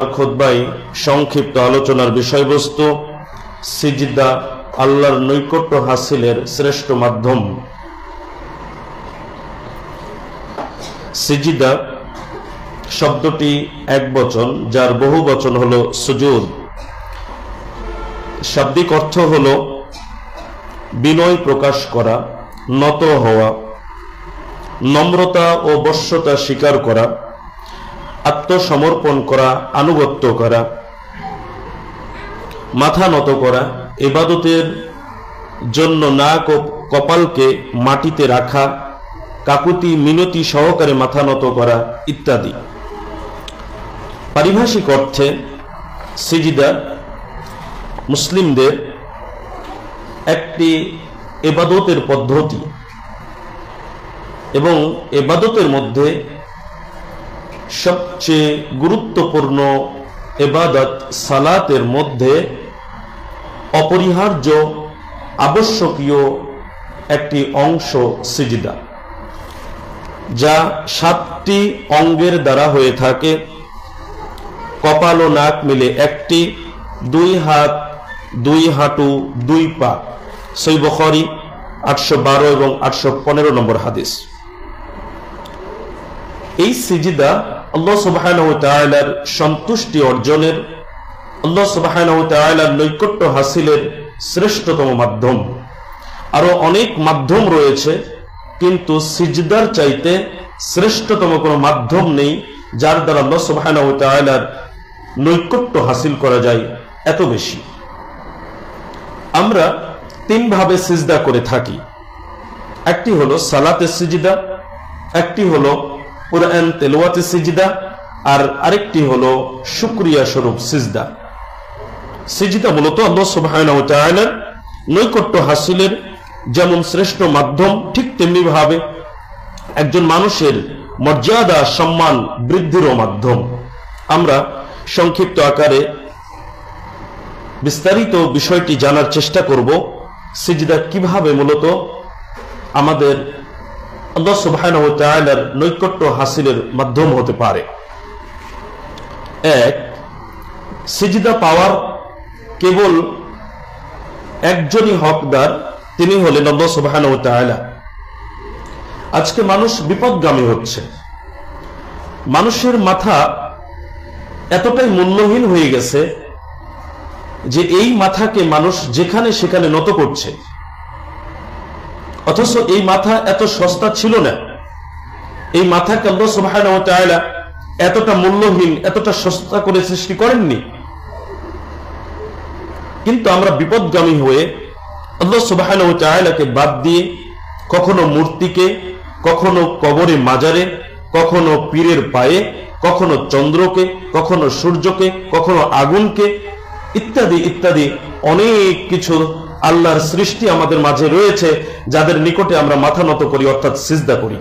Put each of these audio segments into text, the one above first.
খুতবায় সংক্ষিপ্ত আলোচনার বিষয়বস্তু সিজদা আল্লাহর নৈকট্য হাসিলের শ্রেষ্ঠ মাধ্যম। সিজদা শব্দটি একবচন, যার বহু বচন হলো সুজুদ। শাব্দিক অর্থ হলো বিনয় প্রকাশ করা, নত হওয়া, নম্রতা ও বশ্যতা স্বীকার করা, আত্মসমর্পণ করা, আনুগত্য করা, মাথা নত করা, ইবাদতের জন্য নাক ও কপালকে মাটিতে রাখা, কাকুতি মিনতি সহকারে মাথা নত করা ইত্যাদি। পারিভাষিক অর্থে সিজদা মুসলিমদের একটি ইবাদতের পদ্ধতি এবং ইবাদতের মধ্যে সবচেয়ে গুরুত্বপূর্ণ ইবাদত সালাতের মধ্যে অপরিহার্য আবশ্যকীয় একটি অংশ সিজদা, যা 7টি অঙ্গের দ্বারা হয়ে থাকে। কপাল ও নাক মিলে একটি, 2 হাত, 2 হাঁটু, 2 পা। সহিহ বুখারী 812 এবং 815 নম্বর হাদিস। এই সিজদা আল্লাহ সুবহানাহু ওয়া তাআলার সন্তুষ্টি অর্জনের, আল্লাহ সুবহানাহু ওয়া তাআলার নৈকট্য হাসিলের শ্রেষ্ঠতম মাধ্যম। আরো অনেক মাধ্যম রয়েছে, কিন্তু সিজদার চাইতে শ্রেষ্ঠতম কোনো মাধ্যম নেই যার দ্বারা আল্লাহ সুবহানাহু ওয়া তাআলার নৈকট্য হাসিল করা যায় এত বেশি। আমরা 3 ভাবে সিজদা করে থাকি। একটি হলো সালাতে সিজদা, একটি হলো কুরআন তেলাওয়াতে সিজদা, আর আরেকটি হলো শুকরিয়া স্বরূপ সিজদা। সিজদা মূলত আল্লাহ সুবহানাহু ওয়া তাআলার নৈকট্য হাসিলের যেমন শ্রেষ্ঠ মাধ্যম, ঠিক তেমনি ভাবে একজন মানুষের মর্যাদা সম্মান বৃদ্ধিরও মাধ্যম। আমরা সংক্ষিপ্ত আকারে বিস্তারিত বিষয়টি জানার চেষ্টা করব, সিজদা কিভাবে মূলত আমাদের আল্লাহ সুবহানাহু ওয়া তাআলার নৈকট্য হাসিলের মাধ্যম হতে পারে। এক, সিজদা পাওয়ার কেবল একজনই হকদার, তিনি হলেন আল্লাহ সুবহানাহু ওয়া তাআলা। আজকে মানুষ বিপদগামী হচ্ছে। মানুষের মাথা এতটাই মূল্যহীন হয়ে গেছে যে এই মাথাকে মানুষ যেখানে সেখানে নত করছে, অথচ এই মাথা এত সস্তা ছিল না। এই মাথাকে আল্লাহ সুবহানাহু ওয়া তাআলা এতটা মূল্যহীন, এতটা সস্তা করে সৃষ্টি করেননি। কিন্তু আমরা বিপদগামী হয়ে আল্লাহ সুবহানাহু ওয়া তাআলাকে বাদ দিয়ে কখনো মূর্তিকে, কখনো কবরে মাজারে, কখনো পীরের পায়ে, কখনো চন্দ্রকে, কখনো সূর্যকে, কখনো আগুনকে ইত্যাদি ইত্যাদি অনেক কিছু আল্লাহর সৃষ্টি আমাদের মাঝে রয়েছে, যাদের নিকটে আমরা মাথা নত করি, অর্থাৎ সিজদা করি।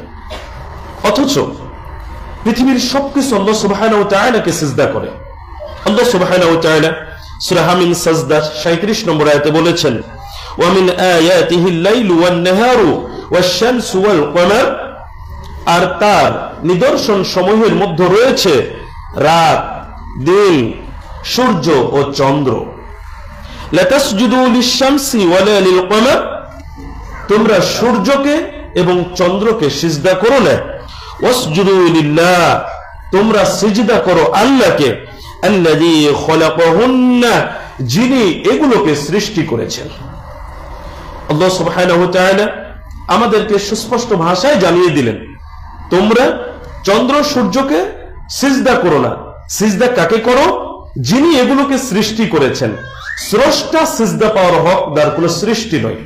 অথচ পৃথিবীর সবকিছু আল্লাহ সুবহানাহু ওয়া তাআলাকে সিজদা করে। আল্লাহ সুবহানাহু ওয়া তাআলা সূরা হামিম সাজদা 37 নম্বর আয়াতে বলেছেন, ওয়া মিন আয়াতিহিল লাইলু ওয়ান নাহারু ওয়াশ-শামসু ওয়াল কমার, আর তার নিদর্শন সমূহের মধ্যে রয়েছে রাত, দিন, সূর্য ও চন্দ্র। লাতাসজুদু লিশ-শামসি ওয়ালা লিল-কমার, তোমরা সূর্যকে এবং চন্দ্রকে সিজদা করো না। ওয়াসজুদু লিল্লাহ, তোমরা সিজদা করো আল্লাহকে, আল্লাযী খলাকাহুন্না, যিনি এগুলোকে সৃষ্টি করেছেন। আল্লাহ সুবহানাহু ওয়া তাআলা আমাদেরকে সুস্পষ্ট ভাষায় জানিয়ে দিলেন, তোমরা চন্দ্র সূর্যকে সিজদা করো না। সিজদা কাকে করো? যিনি এগুলোকে সৃষ্টি করেছেন। স্রষ্টা সিজদা পাওয়ার হকদার, কোন সৃষ্টি নয়।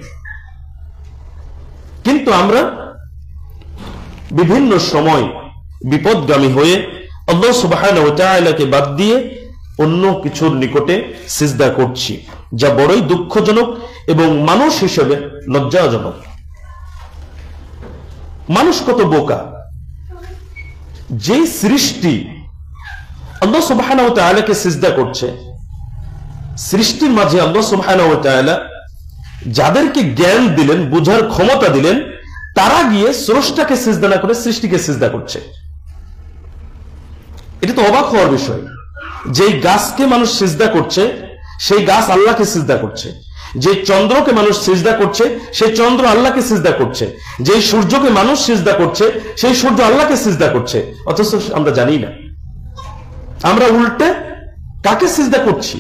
কিন্তু আমরা বিভিন্ন সময় বিপদগামী হয়ে আল্লাহ সুবহানাহু ওয়া তাআলাকে বাদ দিয়ে অন্য কিছুর নিকটে সিজদা করছি, যা বড়ই দুঃখজনক এবং মানুষ হিসেবে লজ্জাজনক। মানুষ কত বোকা! যে সৃষ্টি আল্লাহ সুবহানাহু ওয়া তাআলাকে সিজদা করছে, সৃষ্টির মাঝে আল্লাহ সুবহানাহু ওয়া তাআলা যাদেরকে জ্ঞান দিলেন, বুঝার ক্ষমতা দিলেন, তারা গিয়ে স্রষ্টাকে সিজদা না করে সৃষ্টিকে সিজদা করছে। এটা তো অবাক হওয়ার বিষয়। যেই গাছকে মানুষ সিজদা করছে সেই গাছ আল্লাহকে সিজদা করছে, যে চন্দ্রকে মানুষ সিজদা করছে সেই চন্দ্র আল্লাহকে সিজদা করছে, যেই সূর্যকে মানুষ সিজদা করছে সেই সূর্য আল্লাহকে সিজদা করছে, অথচ আমরা জানি না। আমরা উল্টে কাকে সিজদা করছি?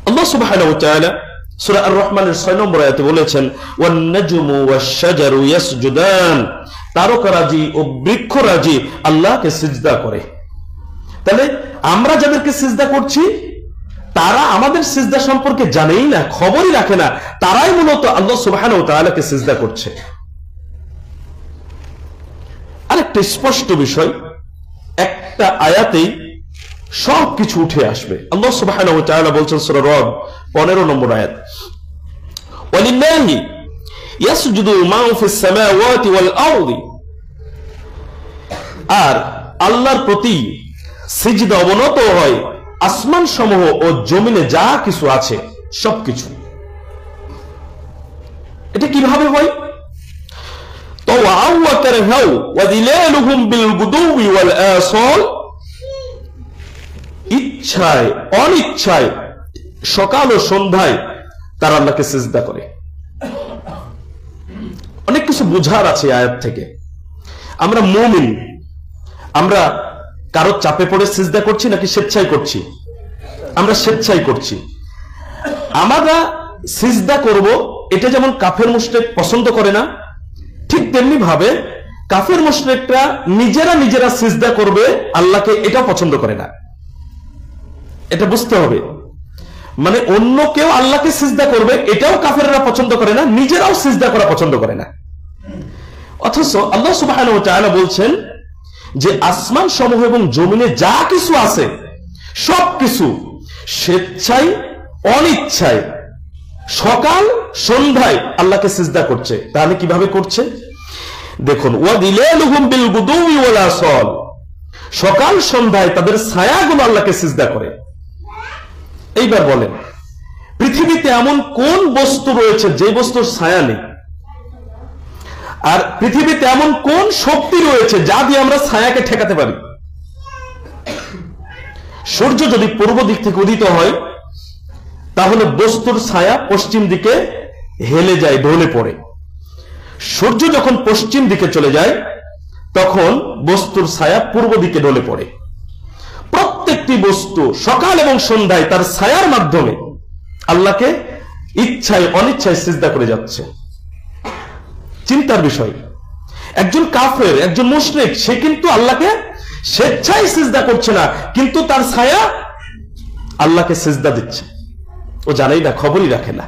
আল্লাহ সুবহানাহু ওয়া তাআলা সূরা আর-রহমানের 6 নম্বর আয়াতে বলেছেন, ওয়ান নাজমু ওয়াশ-শাজারু ইয়াসজুদান, তারকারাজি ও বৃক্ষরাজি আল্লাহকে সিজদা করে। তাহলে আমরা যাদেরকে সিজদা করছি তারা আমাদের সিজদা সম্পর্কে জানেই না, খবরই রাখে না, তারাই মূলত আল্লাহ সুবহানাহু ওয়া তাআলাকে সিজদা করছে। আরেকটা স্পষ্ট বিষয়, একটা আয়াতেই সবকিছু উঠে আসবে। আল্লাহ সুবহানাহু ওয়া তাআলা বলছেন সূরা রদ 15 নম্বর আয়াত, ওয়ালিল্লাহি ইয়াসজুদু মা ফিস সামাওয়াতি ওয়াল আরদি, আর আল্লাহর প্রতি সিজদা অবনত হয় আসমান সমূহ ও জমিনে যা কিছু আছে সবকিছু। এটা কিভাবে হয়? তাওআউ ওয়া কারহাউ ওয়া যিলালুহুম বিল গুদুই ওয়াল আসাল, ইচ্ছায় অনিচ্ছায় সকাল ও সন্ধ্যায় তারা আল্লাহকে সিজদা করে। অনেক কিছু বোঝার আছে আয়াত থেকে। আমরা মুমিন, আমরা কারো চাপে পড়ে সিজদা করছি নাকি স্বেচ্ছায় করছি? আমরা স্বেচ্ছায় করছি। আমরা সিজদা করব এটা যেমন কাফের মুশরিক পছন্দ করে না, ঠিক তেমনি ভাবে কাফের মুশরিকরা নিজেরা সিজদা করবে আল্লাহকে, এটা পছন্দ করে না। এটা বুঝতে হবে। মানে অন্য কেউ আল্লাহকে সিজদা করবে এটাও কাফেররা পছন্দ করে না, নিজেরাও সিজদা করা পছন্দ করে না। অথচ আল্লাহ সুবহানাহু ওয়া তাআলা বলছেন যে আসমান সমূহ এবং জমিনে যা কিছু আছে সবকিছু স্বেচ্ছায় অনিচ্ছায় সকাল সন্ধ্যায় আল্লাহকে সিজদা করছে। তাহলে কিভাবে করছে দেখুন, ওয়াদিলালুহুম বিল গুদুই ওয়াল আসাল, সকাল সন্ধ্যায় তাদের ছায়াগুলো আল্লাহকে সিজদা করে। এইবার বলেন, পৃথিবীতে এমন কোন বস্তু রয়েছে যে বস্তুর ছায়া নেই? আর পৃথিবীতে এমন কোন শক্তি রয়েছে যা দিয়ে আমরা ছায়াকে ঠেকাতে পারি? সূর্য যদি পূর্ব দিক থেকে উদিত হয় তাহলে বস্তুর ছায়া পশ্চিম দিকে হেলে যায়, ঢলে পড়ে। সূর্য যখন পশ্চিম দিকে চলে যায় তখন বস্তুর ছায়া পূর্ব দিকে ঢলে পড়ে। প্রত্যেকটি বস্তু সকাল এবং সন্ধ্যায় তার ছায়ার মাধ্যমে আল্লাহকে ইচ্ছায় অনিচ্ছায় সিজদা করে যাচ্ছে। চিন্তার বিষয়, একজন কাফের, একজন মুশরিক, সে কিন্তু আল্লাহকে স্বেচ্ছায় সিজদা করছে না, কিন্তু তার ছায়া আল্লাহকে সিজদা দিচ্ছে। ও জানেই না, খবরই রাখে না।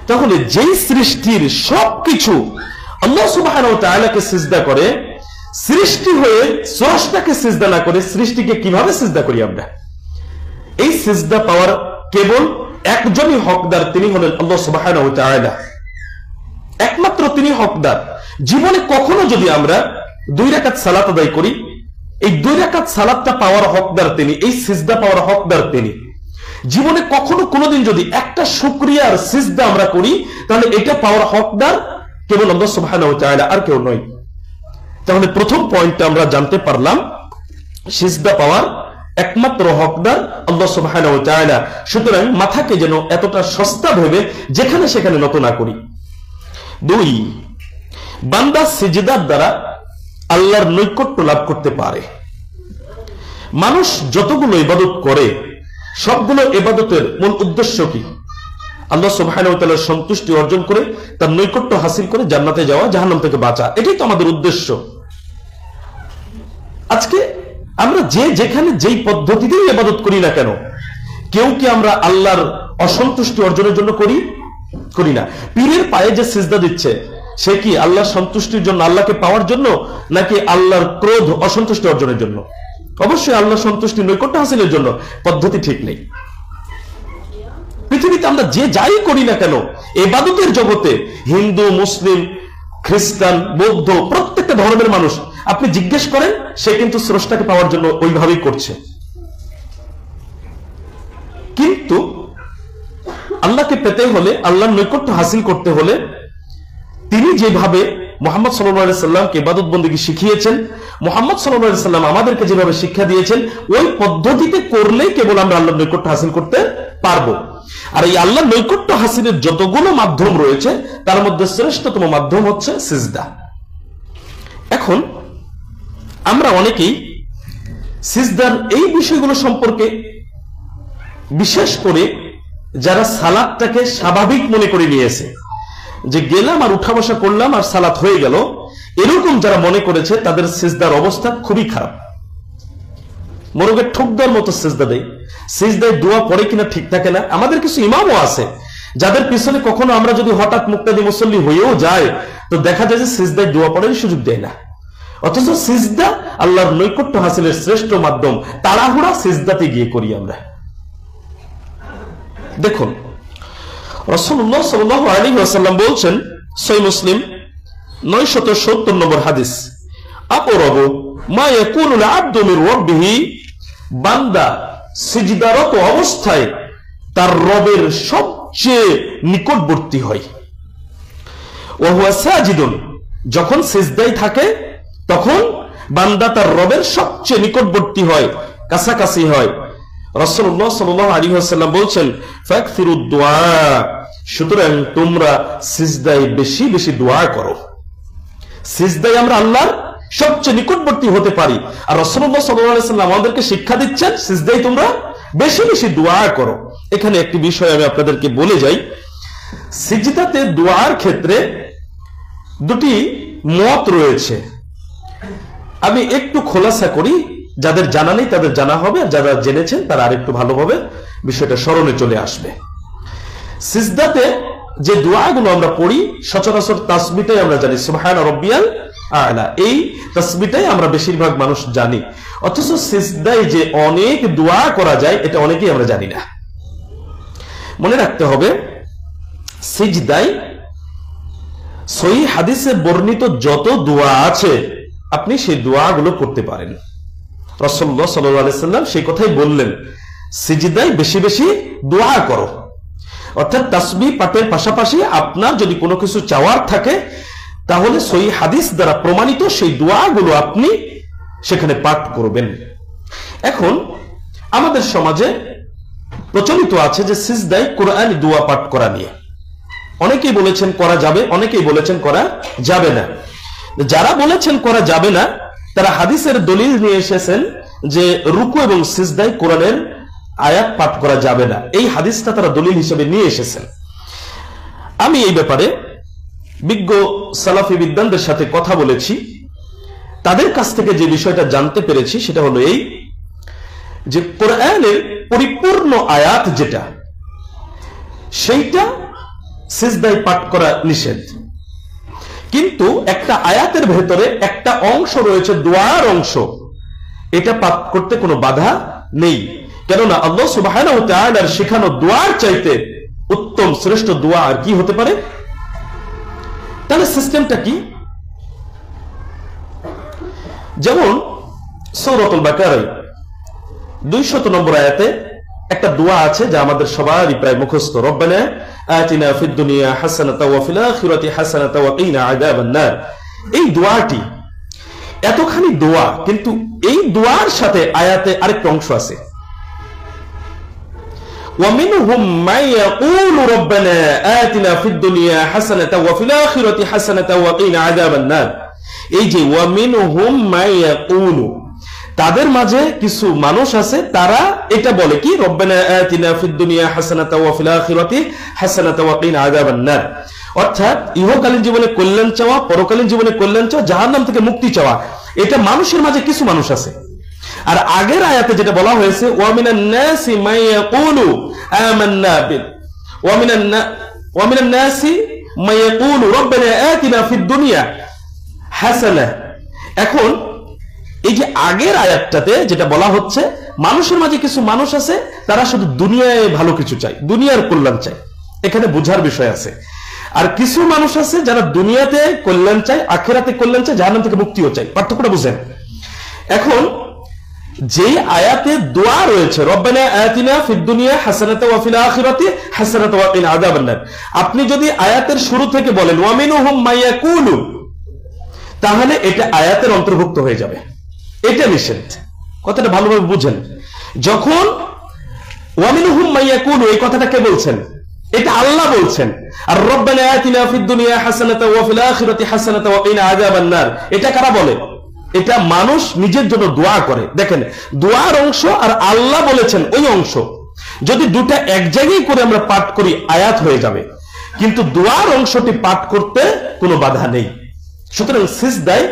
তাহলে যেই সৃষ্টির সবকিছু আল্লাহ সুবহানাহু ওয়া তাআলাকে সিজদা করে, সৃষ্টি হয়ে স্রষ্টাকে সিজদা না করে সৃষ্টিকে কিভাবে সিজদা করি আমরা? এই সিজদা পাওয়ার কেবল একজনই হকদার, তিনি হলেন আল্লাহ সুবহানাহু ওয়া তাআলা। একমাত্র তিনি হকদার। জীবনে কখনো যদি আমরা 2 রাকাত সালাত আদায় করি, এই 2 রাকাত সালাতটা পাওয়ার হকদার তিনি, এই সিজদা পাওয়ার হকদার তিনি। জীবনে কখনো কোনোদিন যদি একটা শুকরিয়ার সিজদা আমরা করি তাহলে এটা পাওয়ার হকদার কেবল আল্লাহ সুবহানাহু ওয়া তাআলা, আর কেউ নয়। তাহলে প্রথম পয়েন্টটা আমরা জানতে পারলাম, সিজদা পাওয়ার একমাত্র হকদার আল্লাহ সুবহানাহু ওয়া তাআলা। সুতরাং মাথাকে যেন এতটা সস্তা ভেবে যেখানে সেখানে নত না করি। 2, বান্দা সিজদার দ্বারা আল্লাহর নৈকট্য লাভ করতে পারে। মানুষ যতগুলো ইবাদত করে সবগুলো ইবাদতের মূল উদ্দেশ্য কি? আল্লাহ সুবহানাহু ওয়া তাআলার সন্তুষ্টি অর্জন করে তার নৈকট্য হাসিল করে জান্নাতে যাওয়া, জাহান্নাম থেকে বাঁচা, এটাই তো আমাদের উদ্দেশ্য। আজকে আমরা যেখানে যেই পদ্ধতিতেই ইবাদত করি না কেন, কেউ কি আমরা আল্লাহর অসন্তুষ্টি অর্জনের জন্য করি না? পীরের পায়ে যে সিজদা দিচ্ছে সে কি আল্লাহর সন্তুষ্টির জন্য, আল্লাহকে পাওয়ার জন্য, নাকি আল্লাহর ক্রোধ অসন্তুষ্টি অর্জনের জন্য? অবশ্যই আল্লাহ সন্তুষ্টি নৈকট্য হাসিলের জন্য। পদ্ধতি ঠিক নেই। পৃথিবীতে আমরা যে যাই করি না কেন ইবাদতের জগতে, হিন্দু, মুসলিম, খ্রিস্টান, বৌদ্ধ, প্রত্যেকটা ধর্মের মানুষ আপনি জিজ্ঞেস করেন, সে কিন্তু স্রষ্টাকে পাওয়ার জন্য ওইভাবেই করছে। কিন্তু আল্লাহকে পেতে হলে, আল্লাহর নৈকট্য হাসিল করতে হলে তিনি যেভাবে মুহাম্মদ সাল্লাল্লাহু আলাইহি সাল্লামকে ইবাদত বন্দেগী শিখিয়েছেন, মুহাম্মদ সাল্লাল্লাহু আলাইহি সাল্লাম আমাদেরকে যেভাবে শিক্ষা দিয়েছেন ওই পদ্ধতিতে করলেই কেবল আমরা আল্লাহর নৈকট্য হাসিল করতে পারবো। আর এই আল্লাহর নৈকট্য হাসিলের যতগুলো মাধ্যম রয়েছে তার মধ্যে শ্রেষ্ঠতম মাধ্যম হচ্ছে সিজদা। এখন আমরা অনেকেই সিজদার এই বিষয়গুলো সম্পর্কে, বিশেষ করে যারা সালাতটাকে স্বাভাবিক মনে করে নিয়েছে, যে গেলাম আর উঠা বসা করলাম আর সালাত হয়ে গেল, এরকম যারা মনে করেছে তাদের সিজদার অবস্থা খুবই খারাপ। মোরগের ঠোক দেওয়ার মতো সিজদা দেয়, সিজদায় দোয়া পড়ে কিনা ঠিক থাকে না। আমাদের কিছু ইমামও আছে যাদের পিছনে কখনো আমরা যদি হঠাৎ মুক্তাদি মুসল্লি হয়েও যায় তো দেখা যায় যে সিজদায় দোয়া পড়ার সুযোগ দেয় না। অথচ সিজদা আল্লাহর নৈকট্য হাসিলের শ্রেষ্ঠ মাধ্যম। তাড়াহুড়া সিজদাতে গিয়ে করি আমরা। দেখুন, রাসূলুল্লাহ সাল্লাল্লাহু আলাইহি ওয়াসাল্লাম বলছেন, সহিহ মুসলিম 970 নম্বর হাদিস, আকরাবু মা ইয়াকুনুল আবদু মির রাব্বিহি, বান্দা সিজদারত অবস্থায় তার রবের সবচেয়ে নিকটবর্তী হয়। ওয়া হুয়া সাজিদুন, যখন সিজদায় থাকে তখন বান্দা তার রবের সবচেয়ে নিকটবর্তী হয়, কাছাকাছি হয়। রাসূলুল্লাহ সাল্লাল্লাহু আলাইহি ওয়াসাল্লাম বলছেন, ফাকসিরুদ দুআ, সুতরাং তোমরা সিজদায় বেশি বেশি দোয়া করো। সিজদায় আমরা আল্লাহর সবচেয়ে নিকটবর্তী হতে পারি। আর রাসূলুল্লাহ সাল্লাল্লাহু আলাইহি ওয়াসাল্লাম আমাদেরকে শিক্ষা দিচ্ছেন সিজদায় তোমরা বেশি বেশি দোয়া করো। এখানে একটি বিষয় আমি আপনাদেরকে বলে যাই, সিজদাতে দোয়ার ক্ষেত্রে দুটি মত রয়েছে। আমি একটু খোলাসা করি, যাদের জানা নেই তাদের জানা হবে, আর যারা জেনেছেন তারা আরেকটু ভালোভাবে বিষয়টা স্মরণে চলে আসবে। সিজদাতে যে দোয়াগুলো আমরা পড়ি সচরাচর তাসবিহটাই আমরা জানি, সুবহান রাব্বিয়াল আ'লা, এই তাসবিহটাই আমরা বেশিরভাগ মানুষ জানি। অথচ সিজদায় যে অনেক দোয়া করা যায় এটা অনেকেই আমরা জানি না। মনে রাখতে হবে, সিজদায় সহিহ হাদিসে বর্ণিত যত দোয়া আছে আপনি সেই দোয়াগুলো করতে পারেন। রাসূলুল্লাহ সাল্লাল্লাহু আলাইহি ওয়াসাল্লাম সেই কথাই বললেন, সিজদায় বেশি বেশি দোয়া করো। অর্থাৎ তাসবিহ পাঠের পাশাপাশি আপনার যদি কোনো কিছু চাওয়ার থাকে তাহলে সহিহ হাদিস দ্বারা প্রমাণিত সেই দোয়াগুলো আপনি সেখানে পাঠ করবেন। এখন আমাদের সমাজে প্রচলিত আছে যে সিজদায় কোরআনী দোয়া পাঠ করা নিয়ে অনেকেই বলেছেন করা যাবে, অনেকেই বলেছেন করা যাবে না। যারা বলেছেন করা যাবে না তারা হাদিসের দলিল নিয়ে এসেছেন যে রুকু এবং সিজদায় কোরআনের আয়াত পাঠ করা যাবে না, এই হাদিসটা তারা দলিল হিসেবে নিয়ে এসেছেন। আমি এই ব্যাপারে বিজ্ঞ সালাফি বিদ্বানদের সাথে কথা বলেছি, তাদের কাছ থেকে যে বিষয়টা জানতে পেরেছি সেটা হলো এই, যে কোরআনের পরিপূর্ণ আয়াত যেটা সেইটা সিজদায় পাঠ করা নিষেধ, কিন্তু একটা আয়াতের ভেতরে একটা অংশ রয়েছে দোয়ার অংশ, এটা পাঠ করতে কোনো বাধা নেই। কেননা আল্লাহ সুবহানাহু ওয়া তাআলার শেখানো দোয়ার চাইতে উত্তম শ্রেষ্ঠ দোয়া আর কি হতে পারে? তাহলে সিস্টেমটা কি? যেমন সূরাতুল বাকারায় 200 নম্বর আয়াতে একটা দোয়া আছে যা আমাদের সবারই প্রায় মুখস্থ, রব্বানা আতিনা ফিদ দুনিয়া হাসানাতাও ওয়া ফিল আখিরাতি হাসানাতাও ওয়া কিনা আযাবান নার। এই দোয়াটি এতখানি দোয়া, কিন্তু এই দোয়ার সাথে আয়াতে আরেকটা অংশ আছে, ومنهم من يقول ربنا آتنا في الدنيا حسنة وفي الآخرة حسنة وقنا عذاب النار। এই যে ومنهم من يقول, তাদের মাঝে কিছু মানুষ আছে তারা এটা বলে কি, রব্বানা আতিনা ফিদ দুনিয়া হাসানাতাও ওয়া ফিল আখিরাতি হাসানাতাও ওয়া কিনা আযাবান নার। অর্থাৎ ইহকালীন জীবনে কল্যাণ চাওয়া, পরকালীন জীবনে কল্যাণ চাওয়া, জাহান্নাম থেকে মুক্তি চাওয়া, এটা মানুষের মাঝে কিছু মানুষ আছে। আর আগের আয়াতে যেটা বলা হয়েছে ওয়া মিনান নাসি মান ইয়াকুলু আমান্না বিল ওয়া মিনান নাসি মান ইয়াকুলু রব্বানা আতিনা ফিদ দুনিয়া হাসানা। এখন এই যে আগের আয়াতটাতে যেটা বলা হচ্ছে মানুষের মাঝে কিছু মানুষ আছে তারা শুধু দুনিয়ায় ভালো কিছু চায়, দুনিয়ার কল্যাণ চায়, এখানে বোঝার বিষয় আছে। আর কিছু মানুষ আছে যারা দুনিয়াতে কল্যাণ চায়, আখিরাতে কল্যাণ চায়, জাহান্নাম থেকে মুক্তিও চায়। পার্থক্যটা বুঝেন। এখন যে আয়াতে দোয়া রয়েছে রব্বানা আতিনা ফিদ দুনিয়া হাসানাতাও ওয়া ফিল আখিরাতি হাসানাতাও ওয়া কিনা আযাবান নার, আপনি যদি আয়াতের শুরু থেকে বলেন ওয়া মিনহুম মান ইয়াকুলু, তাহলে এটা আয়াতের অন্তর্ভুক্ত হয়ে যাবে, এটা নিষেধ। কথাটা ভালোভাবে বুঝেন। যখন ওয়ামিনহুম মাইয়াকুলু, এই কথাটা কে বলছেন? এটা আল্লাহ বলছেন। আর রব্বানা আতিনা ফিদ দুনিয়া হাসানাতাও ওয়া ফিল আখিরাতি হাসানাতাও ওয়া কিনা আযাবান নার, এটা কারা বলে? এটা মানুষ নিজের জন্য দোয়া করে। দেখেন, দোয়ার অংশ আর আল্লাহ বলেছেন ওই অংশ, যদি দুটা এক জায়গায় করে আমরা পাঠ করি আয়াত হয়ে যাবে, কিন্তু দোয়ার অংশটি পাঠ করতে কোনো বাধা নেই। সুতরাং সিজদায়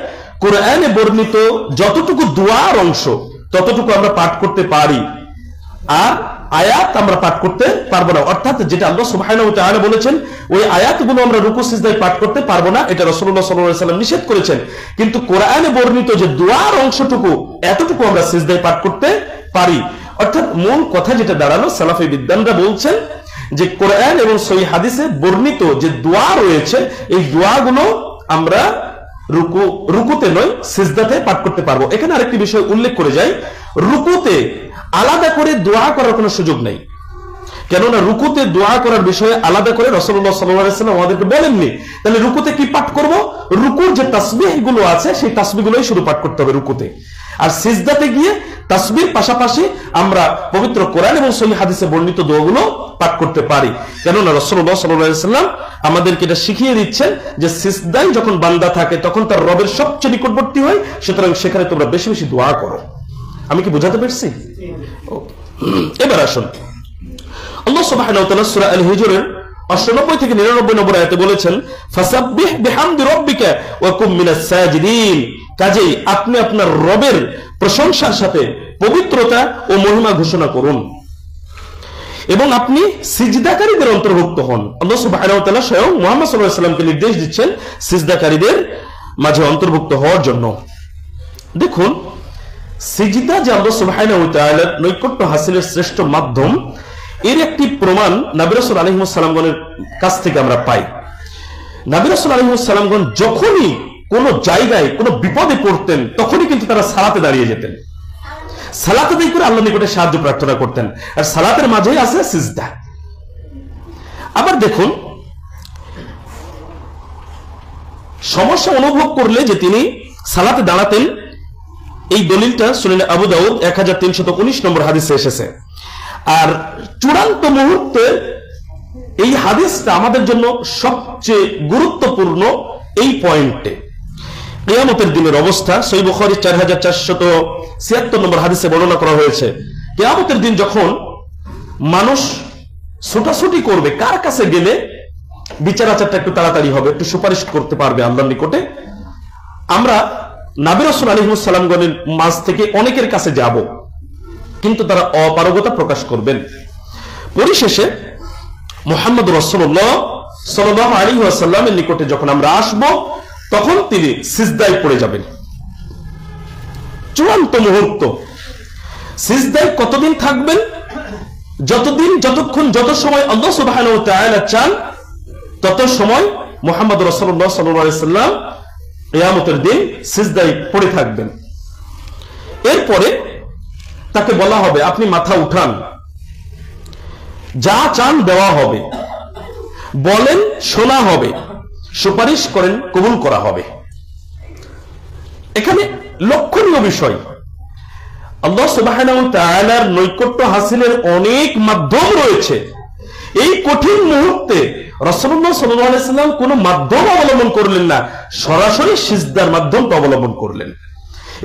কোরআনে বর্ণিত যতটুকু দোয়ার অংশ ততটুকু আমরা পাঠ করতে পারি, আর আয়াত আমরা পাঠ করতে পারবো না। অর্থাৎ যেটা আল্লাহ সুবহানাহু ওয়া তাআলা বলেছেন ওই আয়াতগুলো আমরা রুকু সিজদায় পাঠ করতে পারবো না, এটা রাসূলুল্লাহ সাল্লাল্লাহু আলাইহি ওয়াসাল্লাম নিষেধ করেছেন। কিন্তু কোরআনে বর্ণিত যে দোয়ার অংশটুকু, এতটুকু আমরা সিজদায় পাঠ করতে পারি। অর্থাৎ মূল কথা যেটা দাঁড়ালো, সালাফি বিদ্বানরা বলছেন যে কোরআন এবং সহিহ হাদিসে বর্ণিত যে দোয়া রয়েছে এই দোয়াগুলো আমরা রুকুতে নয় সিজদাতে পাঠ করতে পারবো। এখানে আরেকটি বিষয় উল্লেখ করে যাই, রুকুতে আলাদা করে দোয়া করার কোনো সুযোগ নেই, কেননা রুকুতে দোয়া করার বিষয়ে আলাদা করে রাসূলুল্লাহ সাল্লাল্লাহু আলাইহি ওয়াসাল্লাম আমাদেরকে বলেননি। তাহলে রুকুতে কি পাঠ করব? রুকুর যে তাসবিহ গুলো আছে সেই তাসবিহগুলোই শুধু পাঠ করতে হবে রুকুতে। আর সিজদাতে গিয়ে তাসবিহর পাশাপাশি আমরা পবিত্র কোরআন এবং সহিহ হাদিসে বর্ণিত দোয়াগুলো পাঠ করতে পারি, কেননা রাসূলুল্লাহ সাল্লাল্লাহু আলাইহি ওয়াসাল্লাম আমাদেরকে এটা শিখিয়ে দিচ্ছেন যে সিজদায় যখন বান্দা থাকে তখন তার রবের সবচেয়ে নিকটবর্তী হয়, সুতরাং সেখানে তোমরা বেশি বেশি দোয়া করো। আমি কি বোঝাতে পারছি? এবার আসুন, আল্লাহ সুবহানাহু ওয়া তাআলা সূরা আল হিজরের 98 থেকে 99 নম্বর আয়াতে বলেছেন, ফাসাব্বিহ বিহামদি রাব্বিকা ওয়া কুম মিনাস সাজিদিন। কাজেই আপনি আপনার রবের প্রশংসার সাথে পবিত্রতা ও মহিমা ঘোষণা করুন এবং আপনি সিজদাকারীদের অন্তর্ভুক্ত হন। আল্লাহ সুবহানাহু ওয়া তাআলা স্বয়ং মুহাম্মদ সাল্লাল্লাহু আলাইহি ওয়াসাল্লামকে নির্দেশ দিচ্ছেন সিজদাকারীদের মাঝে অন্তর্ভুক্ত হওয়ার জন্য। দেখুন, সিজদা যে আল্লাহ সুবহানাহু ওয়া তাআলার নৈকট্য হাসিলের শ্রেষ্ঠ মাধ্যম, এর একটি প্রমাণ নবী রাসূল আলাইহিস সালামগণের কাছ থেকে আমরা পাই। নবী রাসূল আলাইহিস সালামগণ যখনই কোন জায়গায় কোন বিপদে পড়তেন তখনই কিন্তু তারা সালাতে দাঁড়িয়ে যেতেন, সালাতে দিয়ে করে আল্লাহর নিকটে সাহায্য প্রার্থনা করতেন, আর সালাতের মাঝেই আছে সিজদা। আবার দেখুন, সমস্যা অনুভব করলে যে তিনি সালাতে দাঁড়াতেন, এই দলিলটা সুনানে আবু দাউদ 1319 নম্বর হাদিসে এসেছে। আর চূড়ান্ত মুহূর্তে এই হাদিসটা আমাদের জন্য সবচেয়ে গুরুত্বপূর্ণ এই পয়েন্টে। কিয়ামতের দিনের অবস্থা সহিহ বুখারী 4476 নম্বর হাদিসে বর্ণনা করা হয়েছে, কিয়ামতের দিন যখন মানুষ ছোটাছুটি করবে কার কাছে গেলে বিচার আচারটা একটু তাড়াতাড়ি হবে, একটু সুপারিশ করতে পারবে আল্লাহর নিকটে, আমরা নবী রাসূল আলাইহিস সালামগণের মাঝ থেকে অনেকের কাছে যাব, কিন্তু তারা অপারগতা প্রকাশ করবেন। পরিশেষে মুহাম্মদ রাসূলুল্লাহ সাল্লাল্লাহু আলাইহি ওয়াসাল্লামের নিকটে যখন আমরা আসব তখন তিনি সিজদায় পড়ে যাবেন। চূড়ান্ত মুহূর্ত। সিজদায় কতদিন থাকবেন? যত সময় আল্লাহ সুবহানাহু ওয়া তাআলা চান তত সময় মুহাম্মদ রাসূলুল্লাহ সাল্লাল্লাহু আলাইহি ওয়াসাল্লাম কিয়ামতের দিন সিজদায় পড়ে থাকবেন। এরপরে তাকে বলা হবে আপনি মাথা উঠান, যা চান দেওয়া হবে, বলেন শোনা হবে, সুপারিশ করেন কবুল করা হবে। এখানে লক্ষণীয় বিষয়, আল্লাহ সুবহানাহু ওয়া তাআলার নৈকট্য হাসিলের অনেক মাধ্যম রয়েছে। এই কঠিন মুহূর্তে রাসূলুল্লাহ সাল্লাল্লাহু আলাইহি ওয়াসাল্লাম কোনো মাধ্যম অবলম্বন করলেন না, সরাসরি সিজদার মাধ্যমটা অবলম্বন করলেন,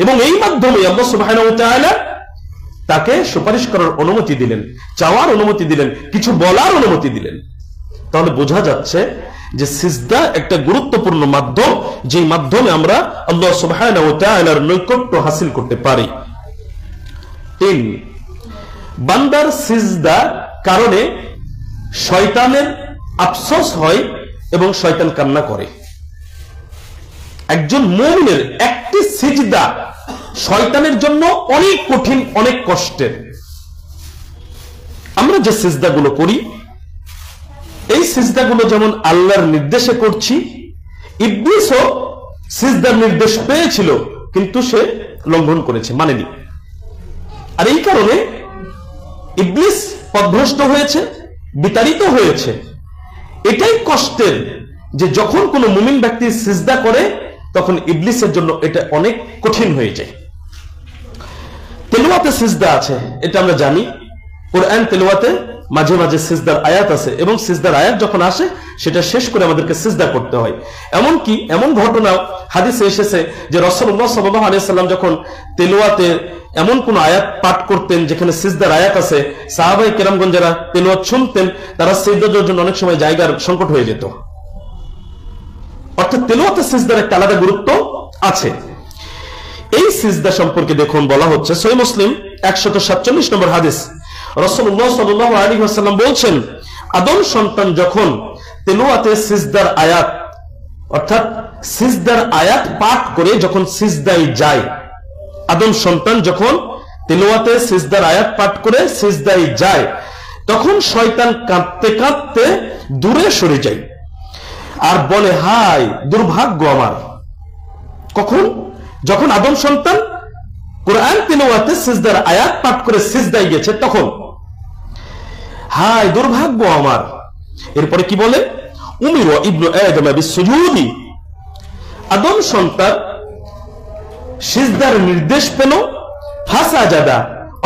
এবং এই মাধ্যমে আল্লাহ সুবহানাহু ওয়া তাআলা তাকে সুপারিশ করার অনুমতি দিলেন, চাওয়ার অনুমতি দিলেন, কিছু বলার অনুমতি দিলেন। তাহলে বোঝা যাচ্ছে যে সিজদা একটা গুরুত্বপূর্ণ মাধ্যম, যে মাধ্যমে আমরা আল্লাহ সুবহানাহু ওয়া তাআলার নৈকট্য হাসিল করতে পারি। 3, বান্দার সিজদা কারণে শয়তানের আফসোস হয় এবং শয়তান কান্না করে। একজন মুমিনের একটি সিজদা শয়তানের জন্য অনেক কঠিন, অনেক কষ্টের। আমরা যে সিজদাগুলো করি এই সিজদাগুলো যেমন আল্লাহর নির্দেশে করছি, ইবলিসও সিজদার নির্দেশ পেয়েছিল কিন্তু সে লঙ্ঘন করেছে, মানেনি। আর এই কারণে ইবলিস পথভ্রষ্ট হয়েছে, বিতাড়িত হয়েছে। এটাই কষ্টের যে যখন কোনো মুমিন ব্যক্তি সিজদা করে তখন ইবলিসের জন্য এটা অনেক কঠিন হয়ে যায়। তেলাওয়াতে সিজদা আছে, এটা আমরা জানি। কোরআন তেলাওয়াতে মাঝে মাঝে সিজদার আয়াত আছে, এবং সিজদার আয়াত যখন আসে সেটা শেষ করে আমাদেরকে সিজদা করতে হয়। এমনকি এমন ঘটনা হাদিসে এসেছে যে রাসূলুল্লাহ সাল্লাল্লাহু আলাইহি সাল্লাম যখন তেলাওয়াতে এমন কোন আয়াত পাঠ করতেন যেখানে সিজদার আয়াত আছে, সাহাবায়ে কেরামগণ যারা তেলাওয়াত শুনতেন তারা সিজদার জন্য অনেক সময় জায়গার সংকট হয়ে যেত। অর্থাৎ তেলাওয়াতে সিজদার একটা আলাদা গুরুত্ব আছে। এই সিজদা সম্পর্কে দেখুন বলা হচ্ছে সহিহ মুসলিম 147 নম্বর হাদিস, রাসূলুল্লাহ সাল্লাল্লাহু আলাইহি ওয়াসাল্লাম বলছেন, আদম সন্তান যখন তেলাওয়াতে সিজদার আয়াত অর্থাৎ সিজদার আয়াত পাঠ করে যখন সিজদায় যায়, আদম সন্তান যখন তেলাওয়াতে সিজদার আয়াত পাঠ করে সিজদায় যায়, তখন শয়তান কাঁদতে কাঁদতে দূরে সরে যায় আর বলে, হায় দুর্ভাগ্য আমার। কখন? যখন আদম সন্তান কোরআন তিলাওয়াতে সিজদার আয়াত পাঠ করে সিজদায় গেছে তখন। হায় দুর্ভাগ্য আমার। এরপরে কি বলে? উমির ইবনু আদম বিসুজুদি, আদম সন্তান সিজদার নির্দেশ পেল, ফাসাজাদা,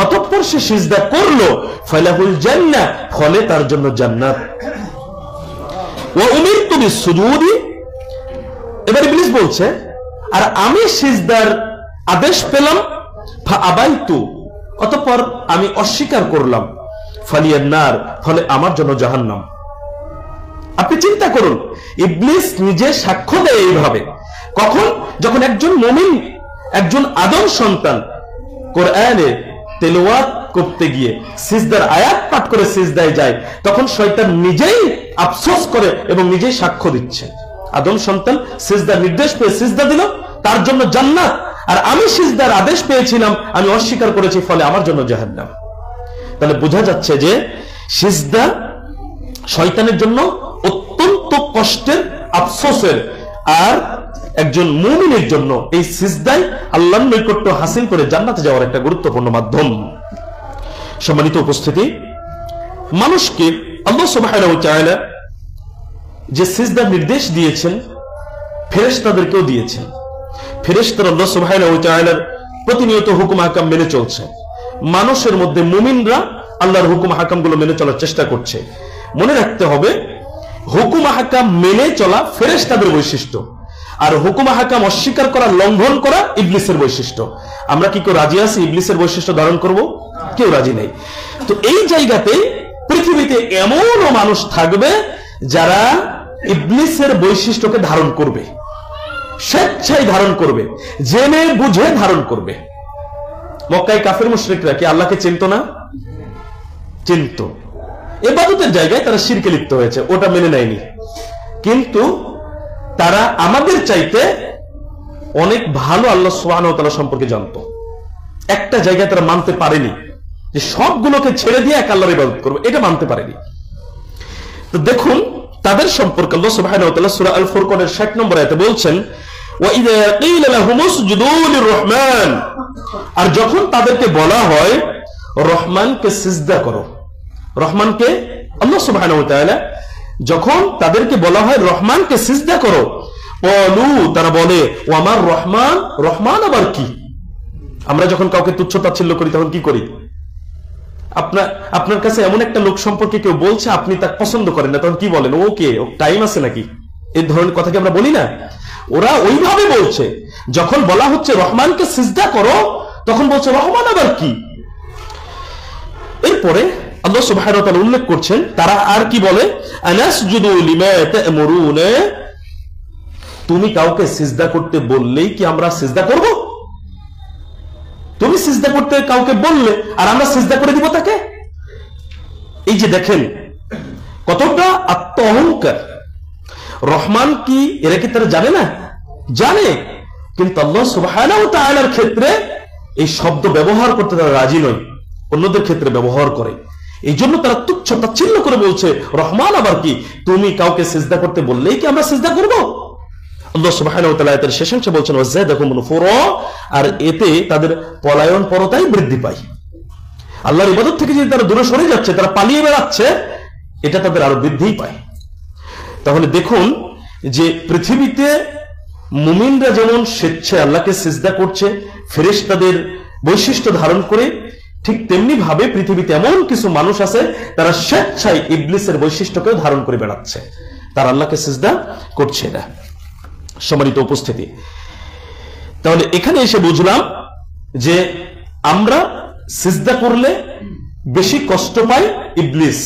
অতঃপর সে সিজদা করলো, ফালাহুল জান্নাহ, ফলে তার জন্য জান্নাত। ওয়া উমিরতু বিসুজুদি, এবার ইবলিস বলছে, আর আমি সিজদার আদেশ পেলাম, ফাআবাইতু, অতঃপর আমি অস্বীকার করলাম, ফালিয়ান নার, ফলে আমার জন্য জাহান্নাম। আপনি চিন্তা করুন, ইবলিস নিজে সাক্ষ্য দেয় এইভাবে। কখন? যখন একজন মুমিন, একজন আদম সন্তান কোরআনে তেলাওয়াত করতে গিয়ে সিজদার আয়াত পাঠ করে সিজদায় যায়, তখন শয়তান নিজেই আফসোস করে এবং নিজেই সাক্ষ্য দিচ্ছে, আদম সন্তান সিজদার নির্দেশ পেয়ে সিজদা দিল, তার জন্য জান্নাত, আর আমি সিজদার আদেশ পেয়েছিলাম, আমি অস্বীকার করেছি, ফলে আমার জন্য জাহান্নাম। তাহলে বোঝা যাচ্ছে যে সিজদা শয়তানের জন্য অত্যন্ত কষ্টের, আফসোসের, আর একজন মুমিনের জন্য এই সিজদাই আল্লাহর নৈকট্য হাসিল করে জান্নাতে যাওয়ার একটা গুরুত্বপূর্ণ মাধ্যম। সম্মানিত উপস্থিতি, মানুষকে আল্লাহ সুবহানাহু ওয়া তাআলা যে সিজদার নির্দেশ দিয়েছেন, ফেরেশতাদেরকেও দিয়েছেন। ফেরেশতারা আল্লাহ সুবহানাহু ওয়া তাআলার প্রতিনিয়ত হুকুম হাকাম মেনে চলছে। মানুষের মধ্যে মুমিনরা আল্লাহর হুকুম হাকামগুলো মেনে চলার চেষ্টা করছে। মনে রাখতে হবে, হুকুম হাকাম মেনে চলা ফেরেশতাদের বৈশিষ্ট্য, আর হুকুম হাকাম অস্বীকার করা, লঙ্ঘন করা ইবলিসের বৈশিষ্ট্য। আমরা কি কেউ রাজি আছি ইবলিসের বৈশিষ্ট্য ধারণ করব? কেউ রাজি নেই। তো এই জায়গাতে পৃথিবীতে এমনও মানুষ থাকবে যারা ইবলিসের বৈশিষ্ট্যকে ধারণ করবে, স্বেচ্ছায় ধারণ করবে, জেনে বুঝে ধারণ করবে। মক্কায় কাফের মুশরিকরা কি আল্লাহকে চিনত না? চিনত। ইবাদতের জায়গায় তারা শিরকে লিপ্ত হয়েছে, ওটা মেনে নেয়নি। কিন্তু তারা আমাদের চাইতে অনেক ভালো আল্লাহ সুবহানাহু ওয়া তাআলা সম্পর্কে জানতো। একটা জায়গায় তারা মানতে পারেনি যে সবগুলোকে ছেড়ে দিয়ে এক আল্লাহর ইবাদত করবে, এটা মানতে পারেনি। তো দেখুন তাদের সম্পর্কে আল্লাহ সুবহানাহু ওয়া তাআলা সূরা আল ফুরকানের 60 নম্বর আয়াতে বলছেন, ওয়া ইযা ক্বিলা লাহুমুসজুদু লিররহমান, আর যখন তাদেরকে বলা হয় রহমানকে সিজদা করো, রহমানকে, আল্লাহ সুবহানাহু ওয়া তাআলা যখন তাদেরকে বলা হয় রহমানকে সিজদা করো, ক্বালু, তারা বলে, ওয়া আমার রহমান, রহমান আবার কি? আমরা যখন কাউকে তুচ্ছ তাচ্ছিল্য করি তখন কি করি? আপনার কাছে এমন একটা লোক সম্পর্কে কেউ বলছে, আপনি তাকে পছন্দ করেন না, তখন কি বলেন? ওকে, ও টাইম আছে নাকি? এই ধরনের কথা কি আমরা বলি না? ওরা ওইভাবে বলছে। যখন বলা হচ্ছে রহমানকে সিজদা করো, তখন বলছে রহমান আবার কি? এরপরে আল্লাহ সুবহানাহু ওয়া তাআলা উল্লেখ করছেন তারা আর কি বলে, আনাসজুদু লিমা তা'মুরুনা, তুমি কাউকে সিজদা করতে বললেই কি আমরা সিজদা করব? তুমি সিজদা করতে কাউকে বললে আর আমরা সিজদা করে দিব তাকে? এই যে দেখেন কতটা আত্ম অহংকার। রহমান কি, এরা কি তারা জানে না? জানে, কিন্তু আল্লাহ সুবহানাহু ওয়া তাআলার ক্ষেত্রে এই শব্দ ব্যবহার করতে তারা রাজি নয়, অন্যদের ক্ষেত্রে ব্যবহার করে। এই জন্য তারা তুচ্ছ তাচ্ছিল্য করে বলছে রহমান আবার কি? তুমি কাউকে সিজদা করতে বললেই কি আমরা সিজদা করব? আল্লাহ সুবহানাহু ওয়া তাআলা এর শেষাংশে বলছেন, ওয়াযাদাকুম নুফুরা, আর এতে তাদের পলায়ন পরতাই বৃদ্ধি পায়। আল্লাহর ইবাদত থেকে যদি তারা দূরে সরে যাচ্ছে, তারা পালিয়ে বেড়াচ্ছে, এটা তাদের আরো বৃদ্ধি পায়। তাহলে দেখুন যে পৃথিবীতে মুমিনরা যেমন স্বেচ্ছায় আল্লাহকে সিজদা করছে ফেরেশতাদের বৈশিষ্ট্য ধারণ করে, ঠিক তেমনি ভাবে পৃথিবীতে এমন কিছু মানুষ আছে তারা স্বেচ্ছায় ইবলিসের বৈশিষ্ট্যকেও ধারণ করে বেড়াচ্ছে, তারা আল্লাহকে সিজদা করছে না। সম্মানিত উপস্থিতি, তাহলে এখানে এসে বুঝলাম যে আমরা সিজদা করলে বেশি কষ্ট পাই ইবলিস।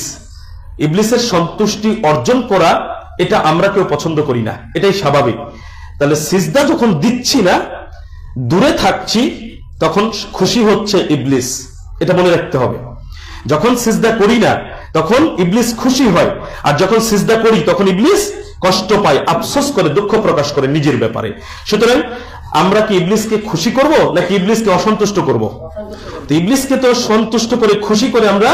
ইবলিসের সন্তুষ্টি অর্জন করা এটা আমরা কেউ পছন্দ করি না, এটাই স্বাভাবিক। তাহলে সিজদা যখন দিচ্ছি না, দূরে থাকছি, তখন খুশি হচ্ছে ইবলিস, এটা মনে রাখতে হবে। যখন সিজদা করি না তখন ইবলিস খুশি হয়, আর যখন সিজদা করি তখন ইবলিস কষ্ট পায়, আফসোস করে, দুঃখ প্রকাশ করে নিজের ব্যাপারে। সুতরাং আমরা কি ইবলিসকে খুশি করব নাকি ইবলিসকে অসন্তুষ্ট করব? তো ইবলিসকে তো সন্তুষ্ট করে খুশি করে আমরা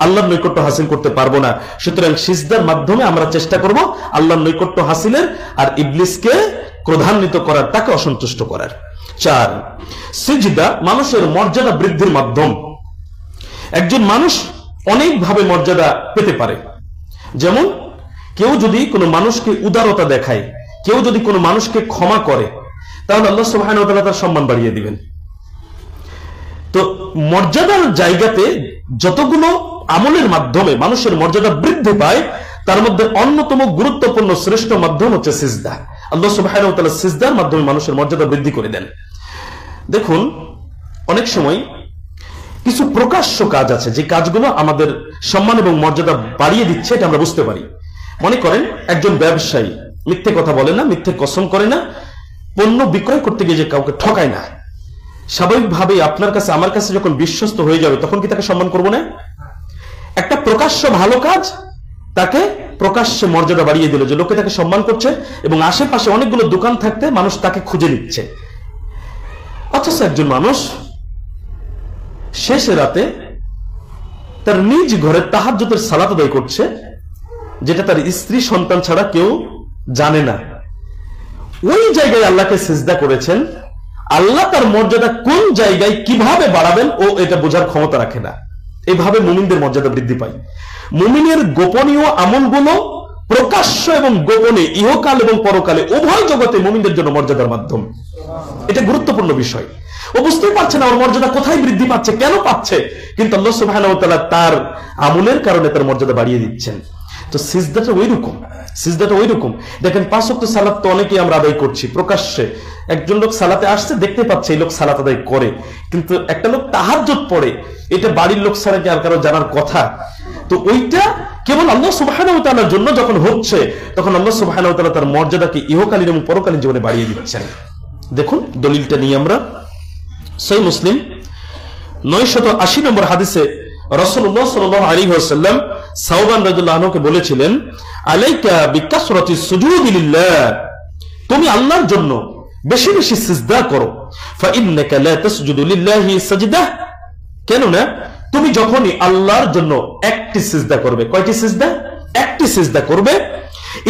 আল্লাহর নৈকট্য হাসিল করতে পারবো না। সুতরাং সিজদার মাধ্যমে আমরা চেষ্টা করব আল্লাহর নৈকট্য হাসিলের আর ইবলিসকে ক্রোধান্বিত করার, তাকে অসন্তুষ্ট করার। 4, সিজদা মানুষের মর্যাদা বৃদ্ধির মাধ্যম। একজন মানুষ অনেকভাবে মর্যাদা পেতে পারে। যেমন কেউ যদি কোনো মানুষকে উদারতা দেখায়, কেউ যদি কোনো মানুষকে ক্ষমা করে, তাহলে আল্লাহ সুবহানাহু ওয়া তাআলা তার সম্মান বাড়িয়ে দিবেন। তো মর্যাদার জায়গাতে যতগুলো আমলের মাধ্যমে মানুষের মর্যাদা বৃদ্ধি পায়, তার মধ্যে অন্যতম গুরুত্বপূর্ণ শ্রেষ্ঠ মাধ্যম হচ্ছে সিজদা। আল্লাহ সুবহানাহু ওয়া তাআলা সিজদার মাধ্যমে মানুষের মর্যাদা বৃদ্ধি করে দেন। দেখুন, অনেক সময় কিছু প্রকাশ্য কাজ আছে যে কাজগুলো আমাদের সম্মান এবং মর্যাদা বাড়িয়ে দিচ্ছে, এটা আমরা বুঝতে পারি। মনে করেন একজন ব্যবসায়ী মিথ্যে কথা বলে না, মিথ্যে কসম করে না, পণ্য বিক্রয় করতে গিয়ে যে কাউকে ঠকায় না, স্বাভাবিকভাবেই আপনার কাছে আমার কাছে যখন বিশ্বস্ত হয়ে যাবে তখন কি তাকে সম্মান করবো না? একটা প্রকাশ্য ভালো কাজ তাকে প্রকাশ্যে মর্যাদা বাড়িয়ে দিল, যে লোকে তাকে সম্মান করছে এবং আশেপাশে অনেকগুলো দোকান থাকতে মানুষ তাকে খুঁজে নিচ্ছে। অথচ একজন মানুষ শেষ রাতে তার নিজ ঘরে তাহাজ্জুদের সালাত আদায় করছে, যেটা তার স্ত্রী সন্তান ছাড়া কেউ জানে না। ওই জায়গায় আল্লাহকে সিজদা করেছেন। আল্লাহ তার মর্যাদা কোন জায়গায় কিভাবে বাড়াবেন ও এটা বোঝার ক্ষমতা রাখে না। এইভাবে মুমিনদের মর্যাদা বৃদ্ধি পায়। মুমিনের গোপনীয় আমলগুলো প্রকাশ্য এবং গোপনে, ইহকাল এবং পরকালে উভয় জগতে মুমিনদের জন্য মর্যাদার মাধ্যম। এটা গুরুত্বপূর্ণ বিষয়। ও বুঝতেই পারছে না ওর মর্যাদা কোথায় বৃদ্ধি পাচ্ছে, কেন পাচ্ছে, কিন্তু আল্লাহ সুবহানাহু ওয়া তাআলা তার আমলের কারণে তার মর্যাদা বাড়িয়ে দিচ্ছেন। তো সিজদাটা ওইরকম, সিজদাটা ওইরকম। দেখেন 5 ওয়াক্ত সালাত তো অনেকেই আমরা আদায় করছি প্রকাশ্যে। একজন লোক সালাতে আসছে, দেখতে পাচ্ছে এই লোক সালাত আদায় করে, কিন্তু একটা লোক তাহাজ্জুদ পড়ে, এটা বাড়ির লোক ছাড়া কি আর কারো জানার কথা? তো ওইটা কেবল আল্লাহ সুবহানাহু ওয়া তাআলার জন্য যখন হচ্ছে, তখন আল্লাহ সুবহানাহু ওয়া তাআলা তার মর্যাদাকে ইহকালীন এবং পরকালীন জীবনে বাড়িয়ে দিচ্ছেন। দেখুন দলিলটা নিয়ে আমরা সহিহ মুসলিম 980 নম্বর হাদিসে রাসূলুল্লাহ সাল্লাল্লাহু আলাইহি ওয়াসাল্লাম সাওবান রাদিয়াল্লাহু আনহুকে বলেছিলেন, আলাইকা বিকাসরাতিস সুজুদি লিল্লাহ, তুমি আল্লাহর জন্য বেশি বেশি সিজদা করো। ফাইন্নাকা লা তাসজুদু লিল্লাহি সাজদা, কেন না তুমি যখনই আল্লাহর জন্য একটি সিজদা করবে, কয়টি সিজদা? একটি সিজদা করবে,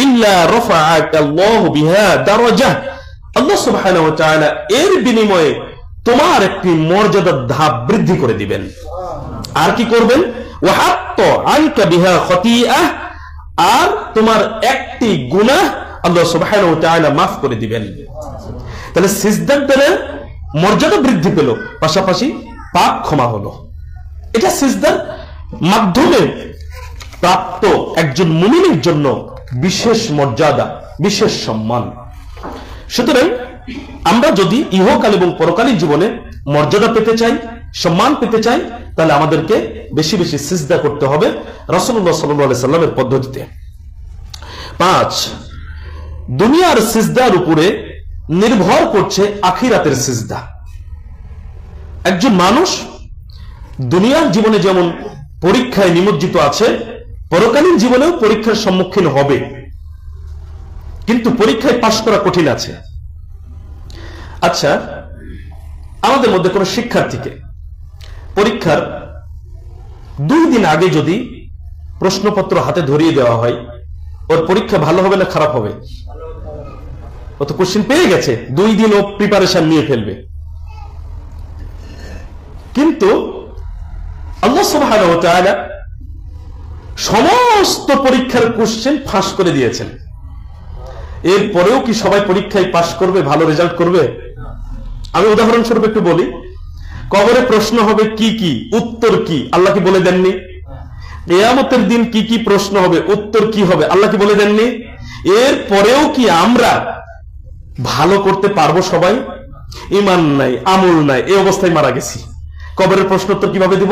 ইল্লা রাফাআকা আল্লাহু বিহা দারাজা, আল্লাহ সুবহানাহু ওয়া তাআলা এর বিনিময়ে তোমার একটি মর্যাদার ধাপ বৃদ্ধি করে দিবেন। আর কি করবেন? ওয়াহাত্তা আনকা বিহা খতিআহ, আর তোমার একটি গুনাহ আল্লাহ সুবহানাহু ওয়া তাআলা মাফ করে দিবেন। তাহলে সিজদার দ্বারা মর্যাদা বৃদ্ধি পেল, পাশাপাশি পাপ ক্ষমা হলো। এটা সিজদার মাধ্যমে প্রাপ্ত একজন মুমিনের জন্য বিশেষ মর্যাদা, বিশেষ সম্মান। সুতরাং আমরা যদি ইহকাল এবং পরকালীন জীবনে মর্যাদা পেতে চাই, সম্মান পেতে চাই, তাহলে আমাদেরকে বেশি বেশি সিজদা করতে হবে রাসূলুল্লাহ সাল্লাল্লাহু আলাইহি সাল্লামের পদ্ধতিতে। 5, দুনিয়ার সিজদার উপরে নির্ভর করছে আখিরাতের সিজদা। একজন মানুষ দুনিয়ার জীবনে যেমন পরীক্ষায় নিমজ্জিত আছে, পরকালীন জীবনেও পরীক্ষার সম্মুখীন হবে, কিন্তু পরীক্ষায় পাশ করা কঠিন আছে। আচ্ছা, আমাদের মধ্যে কোন শিক্ষার্থীকে পরীক্ষার 2 দিন আগে যদি প্রশ্নপত্র হাতে ধরিয়ে দেওয়া হয়, ওর পরীক্ষা ভালো হবে না খারাপ হবে? ও তো কোশ্চেন পেয়ে গেছে, 2 দিন ও প্রিপারেশন নিয়ে ফেলবে। কিন্তু আল্লাহ সুবহানাহু ওয়া তাআলা সমস্ত পরীক্ষার কোশ্চেন ফাঁস করে দিয়েছেন। এরপরেও কি সবাই পরীক্ষায় পাশ করবে, ভালো রেজাল্ট করবে? আমি উদাহরণস্বরূপ একটু বলি, কবরে প্রশ্ন হবে কি কি, উত্তর কি আল্লাহ কি বলে দেননি? কিয়ামতের দিন কি কি প্রশ্ন হবে, উত্তর কি হবে আল্লাহ কি বলে দেননি? এরপরেও কি আমরা ভালো করতে পারবো? সবাই ঈমান নাই, আমল নাই, এই অবস্থায় মারা গেছি। কবরের প্রশ্ন উত্তর কিভাবে দিব?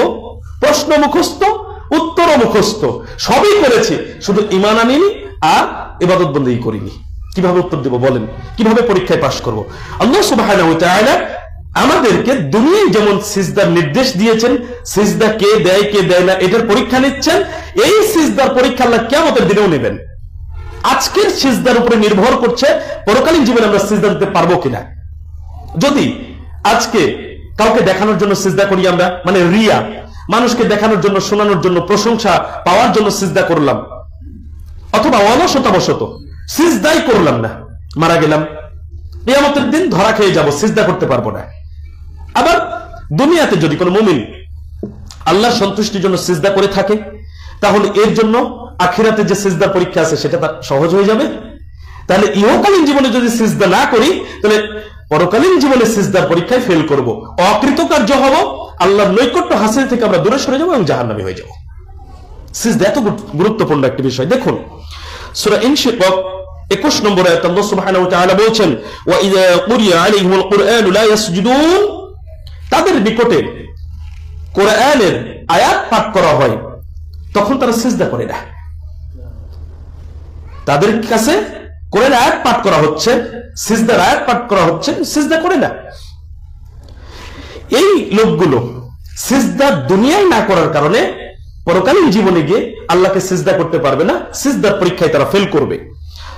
প্রশ্ন মুখস্থ, উত্তর মুখস্থ, সবই করেছি, শুধু ঈমান আনিনি আর ইবাদত বন্দেগী করিনি। কিভাবে উত্তর দেব বলেন? কিভাবে পরীক্ষায় পাশ করব? আল্লাহ সুবহানাহু ওয়া তাআলা আমাদেরকে দুনিয়ায় যেমন সিজদার নির্দেশ দিয়েছেন, সিজদা কে দেয় কে দেয় না এটার পরীক্ষা নিচ্ছেন, এই সিজদার পরীক্ষা আল্লাহ কিয়ামতের দিনেও নেবেন। আজকের সিজদার উপরে নির্ভর করছে পরকালীন জীবনে আমরা সিজদা দিতে পারবো কিনা। যদি আজকে কাউকে দেখানোর জন্য সিজদা করি আমরা, মানে রিয়া, মানুষকে দেখানোর জন্য, শোনানোর জন্য, প্রশংসা পাওয়ার জন্য সিজদা করলাম, অথবা অলসতাবশত সিজদাই করলাম না, মারা গেলাম, কিয়ামতের দিন ধরা খেয়ে যাব, সিজদা করতে পারবো না। আবার দুনিয়াতে যদি কোনো মুমিন আল্লাহর সন্তুষ্টির জন্য সিজদা করে থাকে, তাহলে এর জন্য আখিরাতে যে সিজদার পরীক্ষা আছে সেটা তার সহজ হয়ে যাবে। তাহলে ইহকালীন জীবনে যদি সিজদা না করি, তাহলে পরকালীন জীবনে সিজদার পরীক্ষায় ফেল করব, অকৃতকার্য হব, আল্লাহর নৈকট্য হাসিল থেকে আমরা দূরে সরে যাব এবং জাহান্নামী হয়ে যাব। সিজদা এত গুরুত্বপূর্ণ একটি বিষয়। দেখুন সূরা ইনশিকাক 21 নম্বর আয়াত আল্লাহ সুবহানাহু ওয়া তাআলা বলেছেন, ওয়া ইযা কুরিয়া আলাইহিমুল কুরআনু লা ইয়াসজুদুন, তাদের নিকটে কোরআনের আয়াত পাঠ করা হয় তখন তারা সিজদা করে না। তাদের কাছে কোরআনের আয়াত পাঠ করা হচ্ছে, সিজদার আয়াত পাঠ করা হচ্ছে, সিজদা করে না। এই লোকগুলো সিজদা দুনিয়ায় না করার কারণে পরকালীন জীবনে গিয়ে আল্লাহকে সিজদা করতে পারবে না, সিজদার পরীক্ষায় তারা ফেল করবে।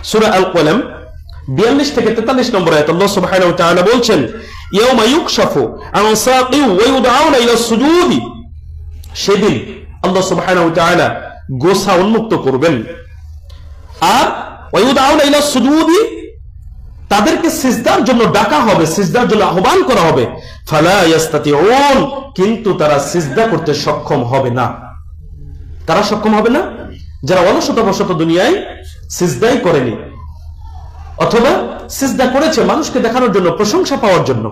সূরা আল কলম 42 থেকে 43 নম্বর আয়াত আল্লাহ সুবহানাহু ওয়া তাআলা বলছেন, ইয়াউমা ইউকশাফু আন সাকি ওয়া ইউদআউনা ইলা সুজুদি, সেদিন আল্লাহ সুবহানাহু ওয়া তাআলা গোছা উন্মুক্ত করবেন, আর ওয়া ইউদআউনা ইলা সুজুদি, তাদেরকে সিজদার জন্য ডাকা হবে, সিজদার জন্য আহ্বান করা হবে, ফালা ইয়াস্তাতিউন, কিন্তু তারা সিজদা করতে সক্ষম হবে না। তারা সক্ষম হবে না যারা অলসতাবশত দুনিয়ায় সিজদাই করেনি, অথবা সিজদা করেছে মানুষকে দেখানোর জন্য, প্রশংসা পাওয়ার জন্য,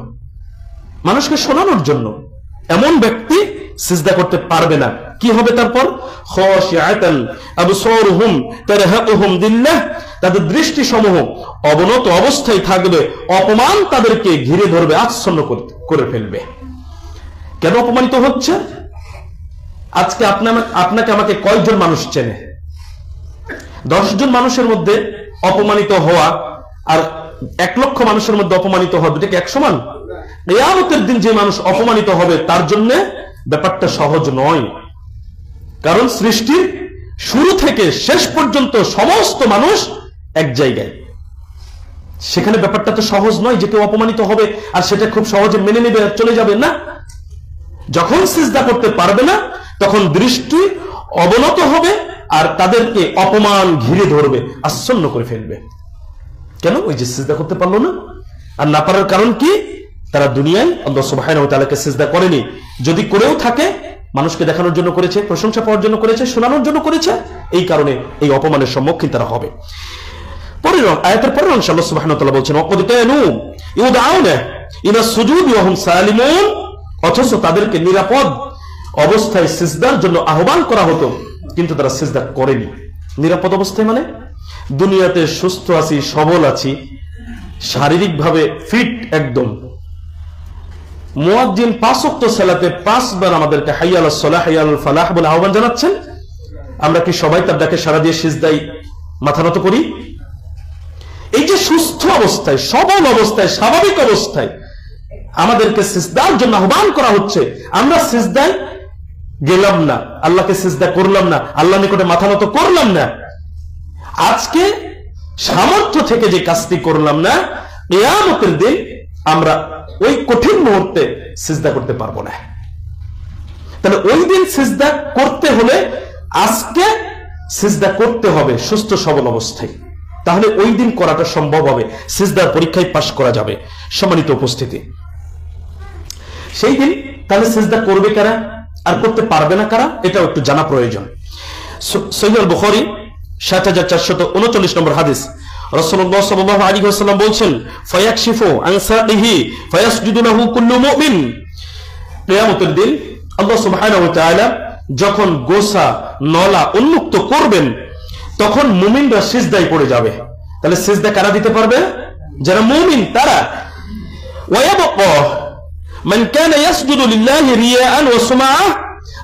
মানুষকে শোনানোর জন্য, এমন ব্যক্তি সিজদা করতে পারবে না। কি হবে তারপর? খাশিআতান আবসারুহুম তারহাকুহুম দিল্লাহ, তাদের দৃষ্টি সমূহ অবনত অবস্থায় থাকবে, অপমান তাদেরকে ঘিরে ধরবে, আচ্ছন্ন করে ফেলবে। কেন অপমানিত হচ্ছে? আজকে আপনাকে আমাকে কয়েকজন মানুষ চেনে? 10 জন মানুষের মধ্যে অপমানিত হওয়া আর 1 লক্ষ মানুষের মধ্যে অপমানিত হওয়া দুটোকে এক সমান? কিয়ামতের দিন যে মানুষ অপমানিত হবে তার জন্য ব্যাপারটা সহজ নয়। কারণ সৃষ্টির শুরু থেকে শেষ পর্যন্ত সমস্ত মানুষ এক জায়গায়, সেখানে ব্যাপারটা তো সহজ নয় যে কেউ অপমানিত হবে আর সেটা খুব সহজে মেনে নেবে আর চলে যাবে না। যখন সিজদা করতে পারবে না তখন দৃষ্টি অবনত হবে আর তাদেরকে অপমান ঘিরে ধরবে, আচ্ছন্ন করে ফেলবে। কেন? ওই যে সিজদা করতে পারলো না। আর না পারার কারণ কি? তারা দুনিয়ায় আল্লাহ সুবহানাহু ওয়া তাআলাকে সিজদা করেনি। যদি করেও থাকে মানুষকে দেখানোর জন্য করেছে, প্রশংসা পাওয়ার জন্য করেছে, শোনানোর জন্য করেছে, এই কারণে এই অপমানের সম্মুখীন তারা হবে। পরের আয়াতের পরের অংশে আল্লাহ সুবহানাহু ওয়া তাআলা বলছেন, ওয়াকাদ কানু ইউদআউনা ইলা সুজুদি ওয়া হুম সালিমুন, অথচ তাদেরকে নিরাপদ অবস্থায় সিজদার জন্য আহ্বান করা হতো কিন্তু তারা সিজদা করেনি। নিরাপদ অবস্থায় মানে দুনিয়াতে সুস্থ আছি, সবল আছি, শারীরিকভাবে ফিট একদম, মুয়াজ্জিন 5 ওয়াক্ত সালাতে 5 বার আমাদেরকে হাইয়া আলাস সালাহ হাইয়া আলাল ফালাহ বলে আহ্বান জানাচ্ছেন। আমরা কি সবাই তার ডাকে সাড়া দিয়ে সিজদায় মাথা নত করি? এই যে সুস্থ অবস্থায়, সবল অবস্থায়, স্বাভাবিক অবস্থায় আমাদেরকে সিজদার জন্য আহ্বান করা হচ্ছে, আমরা সিজদায় গেলাম না, আল্লাহকে সিজদা করলাম না, আল্লাহ নিকটে মাথা নত করলাম না। আজকে সামর্থ্য থেকে যে কাজটি করলাম না, কিয়ামতের দিন আমরা ওই কঠিন মুহূর্তে সিজদা করতে পারবো না। তাহলে ওই দিন সিজদা করতে হলে আজকে সিজদা করতে হবে সুস্থ সবল অবস্থায়, তাহলে ওই দিন করাটা সম্ভব হবে, সিজদার পরীক্ষায় পাশ করা যাবে। সম্মানিত উপস্থিতি, সেই দিন তাহলে সিজদা করবে কারা আর করতে পারবে না কারা, এটাও একটু জানা প্রয়োজন। সহিহ আল বুখারী ৭৪৩৯ নম্বর হাদিস, রাসূলুল্লাহ সাল্লাল্লাহু আলাইহি ওয়াসাল্লাম বলছেন, ফায়াকশিফু আন সাইহি ফায়াসজুদু লাহু কুল্লু মুমিন। কিয়ামতের দিন আল্লাহ সুবহানাহু ওয়া তাআলা যখন গোসা নলা উন্মুক্ত করবেন, তখন মুমিনরা সিজদায় পড়ে যাবে। তাহলে সিজদা কারা দিতে পারবে? যারা মুমিন তারা। ওয়ায়াবকা মান কানা ইয়াসজুদু লিল্লাহি রিয়াআন ওয়া সুমআ,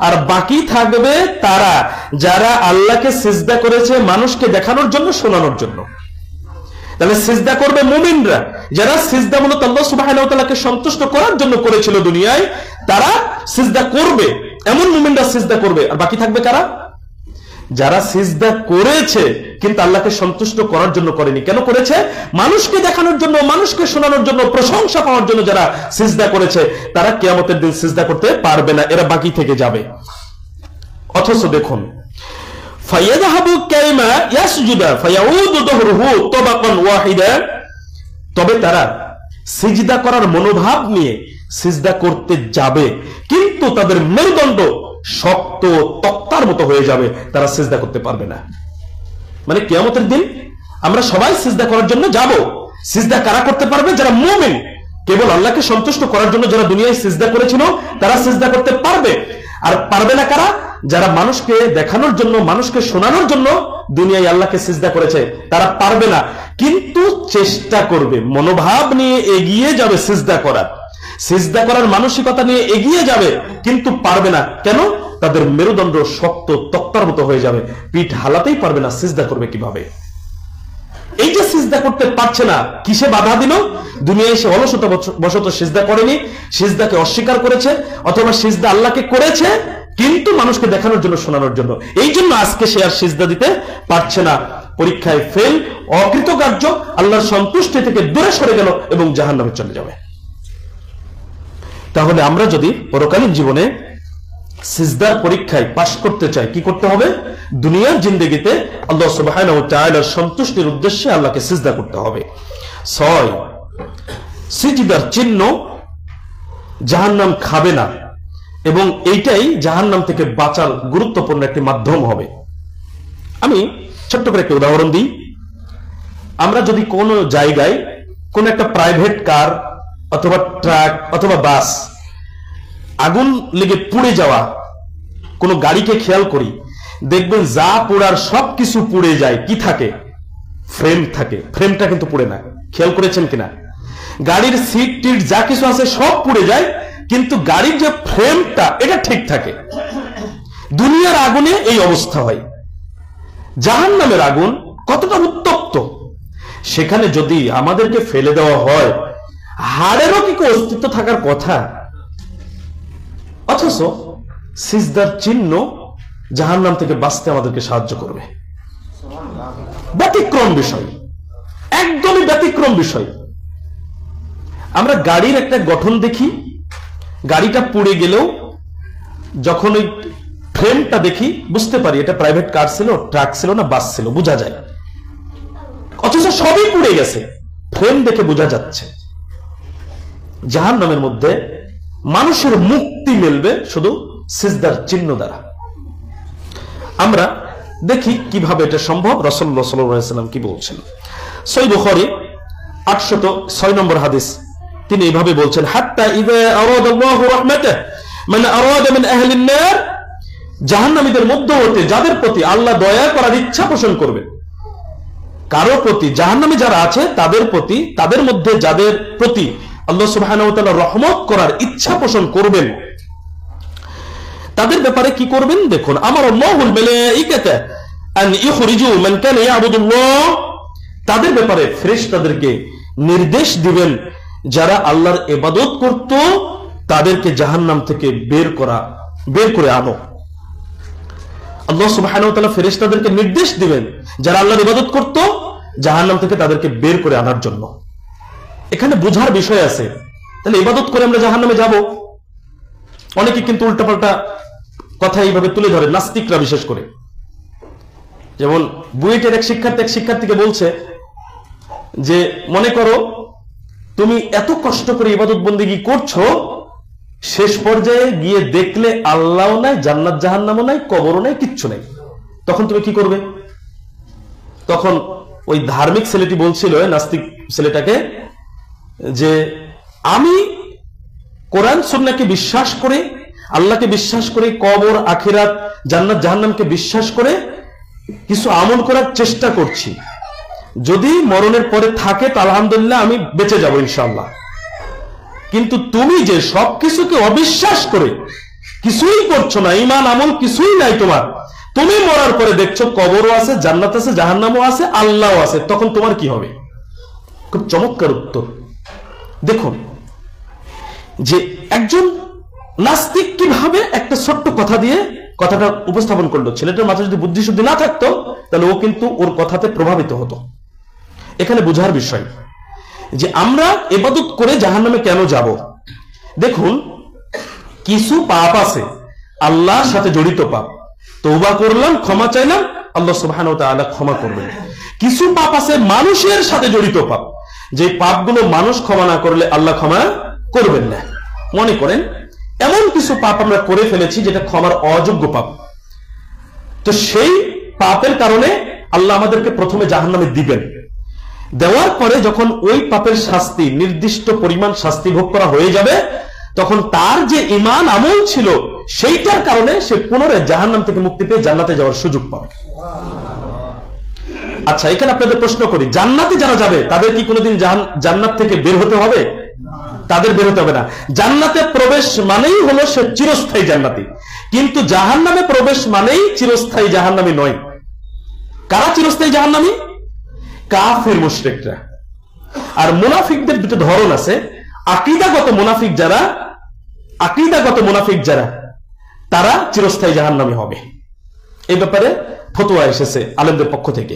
আর বাকি থাকবে তারা যারা আল্লাহকে সিজদা করেছে মানুষকে দেখানোর জন্য, শোনানোর জন্য। তাহলে সিজদা করবে মুমিনরা, যারা সিজদা মূলত আল্লাহ সুবহানাহু ওয়া তাআলাকে সন্তুষ্ট করার জন্য করেছিল দুনিয়ায়, তারা সিজদা করবে, এমন মুমিনরা সিজদা করবে। আর বাকি থাকবে কারা? যারা সিজদা করেছে কিন্তু আল্লাহকে সন্তুষ্ট করার জন্য করেনি। কেন করেছে? মানুষকে দেখানোর জন্য, মানুষকে শোনানোর জন্য, প্রশংসা পাওয়ার জন্য যারা সিজদা করেছে, তারা কিয়ামতের দিন সিজদা করতে পারবে না, এরা বাকি থেকে যাবে। অথচ দেখুন, ফায়াযহাবু কাইমা ইয়াসজুদা ফায়াউদু যহরুহু তাবাকান ওয়াহিদা, তবে তারা সিজদা করার মনোভাব নিয়ে সিজদা করতে যাবে, কিন্তু তাদের মেরুদণ্ড শক্ত তক্তার মতো হয়ে যাবে, তারা সিজদা করতে পারবে না। মানে কিয়ামতের দিন আমরা সবাই সিজদা করার জন্য যাব। সিজদা কারা করতে পারবে? যারা মুমিন, কেবল আল্লাহকে সন্তুষ্ট করার জন্য যারা দুনিয়ায় সিজদা করেছিল তারা সিজদা করতে পারবে। আর পারবে না কারা? যারা মানুষকে দেখানোর জন্য, মানুষকে শোনানোর জন্য দুনিয়ায় আল্লাহকে সিজদা করেছে, তারা পারবে না, কিন্তু চেষ্টা করবে, মনোভাব নিয়ে এগিয়ে যাবে সিজদা করার, সিজদা করার মানসিকতা নিয়ে এগিয়ে যাবে, কিন্তু পারবে না। কেন? তাদের মেরুদণ্ড শক্ত তক্তার মতো হয়ে যাবে, পিঠ হালাতেই পারবে না, সিজদা করবে কিভাবে? এই যে সিজদা করতে পারছে না, কিসে বাধা দিল? দুনিয়ায় এসে অলসতা বশত সিজদা করেনি, সিজদাকে অস্বীকার করেছে, অথবা সিজদা আল্লাহকে করেছে কিন্তু মানুষকে দেখানোর জন্য, শোনানোর জন্য। এই জন্য আজকে সে আর সিজদা দিতে পারছে না, পরীক্ষায় ফেল, অকৃতকার্য, আল্লাহর সন্তুষ্টি থেকে দূরে সরে গেল এবং জাহান্নামে চলে যাবে। তাহলে আমরা যদি পরকালীন জীবনে সিজদার পরীক্ষায় পাশ করতে চাই, কি করতে হবে? দুনিয়ার জিন্দেগিতে আল্লাহ সুবহানাহু ওয়া তাআলার সন্তুষ্টির উদ্দেশ্যে আল্লাহকে সিজদা করতে হবে। 6, সিজদার চিহ্ন জাহান্নাম খাবে না, এবং এইটাই জাহান্নাম থেকে বাঁচার গুরুত্বপূর্ণ একটি মাধ্যম হবে। আমি ছোট্ট করে একটা উদাহরণ দিই। আমরা যদি কোনো জায়গায় কোন একটা প্রাইভেট কার অথবা ট্রাক অথবা বাস আগুন লেগে পুড়ে যাওয়া কোন গাড়িকে খেয়াল করি, দেখবেন যা পোড়ার সবকিছু পুড়ে যায়, কি থাকে? ফ্রেম থাকে, ফ্রেমটা কিন্তু পুড়ে না। খেয়াল করেছেন কিনা? গাড়ির সিট টিট যা কিছু আছে সব পুড়ে যায়, কিন্তু গাড়ির যে ফ্রেমটা এটা ঠিক থাকে। দুনিয়ার আগুনে এই অবস্থা হয়। জাহান্নামের আগুন কতটা উত্তপ্ত, সেখানে যদি আমাদেরকে ফেলে দেওয়া হয়, হাড়েরও কি অস্তিত্ব থাকার কথা? অথচ সিজদার চিহ্ন জাহান্নাম থেকে বাঁচতে আমাদেরকে সাহায্য করবে। ব্যতিক্রম বিষয়, একদমই ব্যতিক্রম বিষয়। আমরা গাড়ির একটা গঠন দেখি, গাড়িটা পুড়ে গেলেও যখন ওই ফ্রেমটা দেখি বুঝতে পারি এটা প্রাইভেট কার ছিল, ট্রাক ছিল না বাস ছিল, বোঝা যায়। অথচ সবই পুড়ে গেছে, ফ্রেম দেখে বোঝা যাচ্ছে। জাহান্নামের মধ্যে মানুষের মুক্তি মিলবে শুধু সিজদার চিহ্ন দ্বারা। আমরা দেখি কিভাবে এটা সম্ভব। রাসূলুল্লাহ সাল্লাল্লাহু আলাইহি ওয়াসাল্লাম কি বলছেন? সহিহ বুখারী 806 নম্বর হাদিস, তিনি এইভাবে বলছেন, হাত্তা ইযা আরাদাল্লাহু রাহমাতাহু মান আরাদা মিন আহলিন নার, জাহান্নামীদের মধ্য হতে যাদের প্রতি আল্লাহ দয়া করার ইচ্ছা পোষণ করবে, কারো প্রতি, জাহান্নামী যারা আছে তাদের প্রতি, তাদের মধ্যে যাদের প্রতি আল্লাহ সুবহানাহু ওয়া তাআলা রহমত করার ইচ্ছা পোষণ করবেন, তাদের ব্যাপারে কি করবেন? দেখুন, আমারাল্লাহুল মালাঈকাতা আন ইখরিজু মান কানা ইয়াবুদুল্লাহ, তাদের ব্যাপারে ফেরেশতাদেরকে নির্দেশ দিবেন যারা আল্লাহর ইবাদত করত তাদেরকে জাহান্নাম থেকে বের করে আনো। আল্লাহ সুবহানাহু ওয়া তাআলা ফেরেশতাদেরকে নির্দেশ দিবেন যারা আল্লাহর ইবাদত করত জাহান্নাম থেকে তাদেরকে বের করে আনার জন্য। এখানে বোঝার বিষয় আছে। তাহলে ইবাদত করে আমরা জাহান্নামে যাব? অনেকে কিন্তু উল্টাপাল্টা কথা এইভাবে তুলে ধরে, নাস্তিকরা বিশেষ করে। যেমন বুয়েটের এক শিক্ষার্থীকে বলছে যে, মনে করো তুমি এত কষ্ট করে ইবাদত বন্দেগী করছো, শেষ পর্যায়ে গিয়ে দেখলে আল্লাহও নাই, জান্নাত জাহান্নামও নাই, কবরও নাই, কিচ্ছু নাই, তখন তুমি কি করবে? তখন ওই ধার্মিক ছেলেটি বলছিল, নাস্তিক ছেলেটাকে, যে আমি কোরআন সুন্নাহকে বিশ্বাস করে, আল্লাহকে বিশ্বাস করে, কবর, আখিরাত, জান্নাত জাহান্নামকে বিশ্বাস করে কিছু আমল করার চেষ্টা করছি। যদি মরণের পরে থাকে তো আলহামদুলিল্লাহ, আমি বেঁচে যাব ইনশাআল্লাহ। কিন্তু তুমি যে সবকিছুকে অবিশ্বাস করে কিছুই করছো না, ঈমান আমল কিছুই নাই তোমার, তুমি মরার পরে দেখছো কবরও আছে, জান্নাত আছে, জাহান্নামও আছে, আল্লাহও আছে, তখন তোমার কি হবে? খুব চমৎকার উত্তর। দেখুন যে একজন নাস্তিক কিভাবে একটা ছোট্ট কথা দিয়ে কথাটা উপস্থাপন করলো। ছেলেটার মাথায় যদি বুদ্ধি শুদ্ধি না থাকতো তাহলে ও কিন্তু ওর কথাতে প্রভাবিত হতো। এখানে বোঝার বিষয় যে আমরা ইবাদত করে জাহান্নামে কেন যাব। দেখুন, কিছু পাপ আছে আল্লাহর সাথে জড়িত পাপ, তওবা করলাম, ক্ষমা চাইলাম, আল্লাহ সুবহানাহু ওয়া তাআলা ক্ষমা করবেন। কিছু পাপ আছে মানুষের সাথে জড়িত পাপ, যে পাপগুলো মানুষ ক্ষমা না করলে আল্লাহ ক্ষমা করবেন না। মনে করেন এমন কিছু পাপ আমরা করে ফেলেছি যেটা ক্ষমার অযোগ্য পাপ, তো সেই পাপের কারণে আল্লাহ আমাদেরকে প্রথমে জাহান্নামে দিবেন। দেওয়ার পরে যখন ওই পাপের শাস্তি, নির্দিষ্ট পরিমাণ শাস্তি ভোগ করা হয়ে যাবে, তখন তার যে ঈমান আমল ছিল সেইটার কারণে সে পুনরায় জাহান্নাম থেকে মুক্তি পেয়ে জান্নাতে যাওয়ার সুযোগ পাবে। আচ্ছা, এখানে আপনাদের প্রশ্ন করি, জান্নাতে যারা যাবে তাদের কি কোনোদিন জান্নাত থেকে বের হতে হবে? তাদের বের হতে হবে না। জান্নাতে প্রবেশ মানেই হলো সে চিরস্থায়ী জান্নাতি, কিন্তু জাহান্নামে প্রবেশ মানেই চিরস্থায়ী জাহান্নামী নয়। কারা চিরস্থায়ী জাহান্নামী? কাফের মুশরিকরা। আর মুনাফিকদের দুটো ধরন আছে। আকীদাগত মুনাফিক যারা তারা চিরস্থায়ী জাহান্নামী হবে, এই ব্যাপারে ফতোয়া এসেছে আলেমদের পক্ষ থেকে।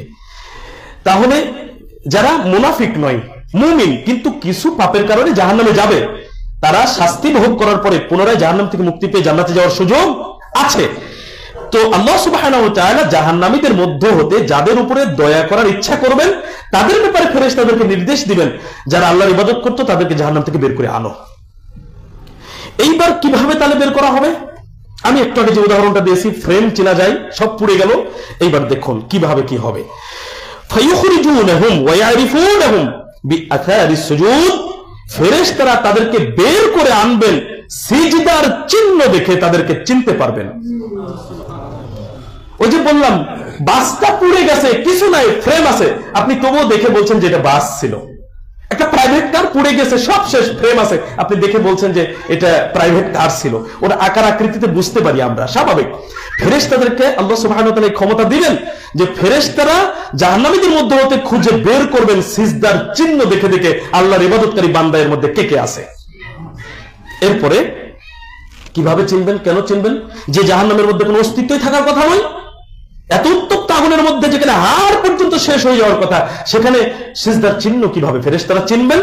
তাহলে যারা মুনাফিক নয়, মুমিন, কিন্তু কিছু পাপের কারণে জাহান্নামে যাবে, তারা শাস্তি ভোগ করার পরে পুনরায় জাহান্নাম থেকে মুক্তি পেয়ে জান্নাতে যাওয়ার সুযোগ আছে। তো আল্লাহ সুবহানাহু ওয়া তাআলা জাহান্নামীদের মধ্য হতে যাদের উপরে দয়া করার ইচ্ছা করবেন তাদের ব্যাপারে ফেরেশতাদেরকে নির্দেশ দিবেন, যারা আল্লাহর ইবাদত করতো তাদেরকে জাহান্নাম থেকে বের করে আনো। এইবার কিভাবে তাহলে বের করা হবে? আমি একটু আগে যে উদাহরণটা দিয়েছি, ফ্রেম চেনা যায়, সব পুড়ে গেল। এইবার দেখুন কিভাবে কি হবে। ফায়ুখরিজুনহুম ওয়া ইয়ারিফুনহুম বিআথারিস সুজুদ, ফেরেশতারা তাদেরকে বের করে আনবেন, সিজদার চিহ্ন দেখে তাদেরকে চিনতে পারবেন। ওই যে বললাম বাসটা পুড়ে গেছে, কিছু নাই, ফ্রেম আছে, আপনি তবুও দেখে বলছেন যে এটা বাস ছিল। একটা প্রাইভেট কার পুড়ে গেছে, সব শেষ, ফ্রেম আছে, আপনি দেখে বলছেন যে এটা প্রাইভেট কার ছিল। ওটা আকার আকৃতিতে বুঝতে পারি আমরা, স্বাভাবিক। ফেরেশতাদেরকে আল্লাহ সুবহানাহু ওয়া তাআলা এই ক্ষমতা দিবেন যে ফেরেশতারা জাহান্নামীদের মধ্যে হতে খুঁজে বের করবেন সিজদার চিহ্ন দেখে দেখে আল্লাহর ইবাদতকারী বান্দাদের মধ্যে কে কে আছে। এরপরে কিভাবে চিনবেন, কেন চিনবেন? যে জাহান্নামের মধ্যে কোনো অস্তিত্বই থাকার কথা নয়, এত উত্তপ্ত আগুনের মধ্যে যেখানে হাড় পর্যন্ত শেষ হয়ে যাওয়ার কথা, সেখানে সিজদার চিহ্ন কিভাবে ফেরেশতারা চিনবেন?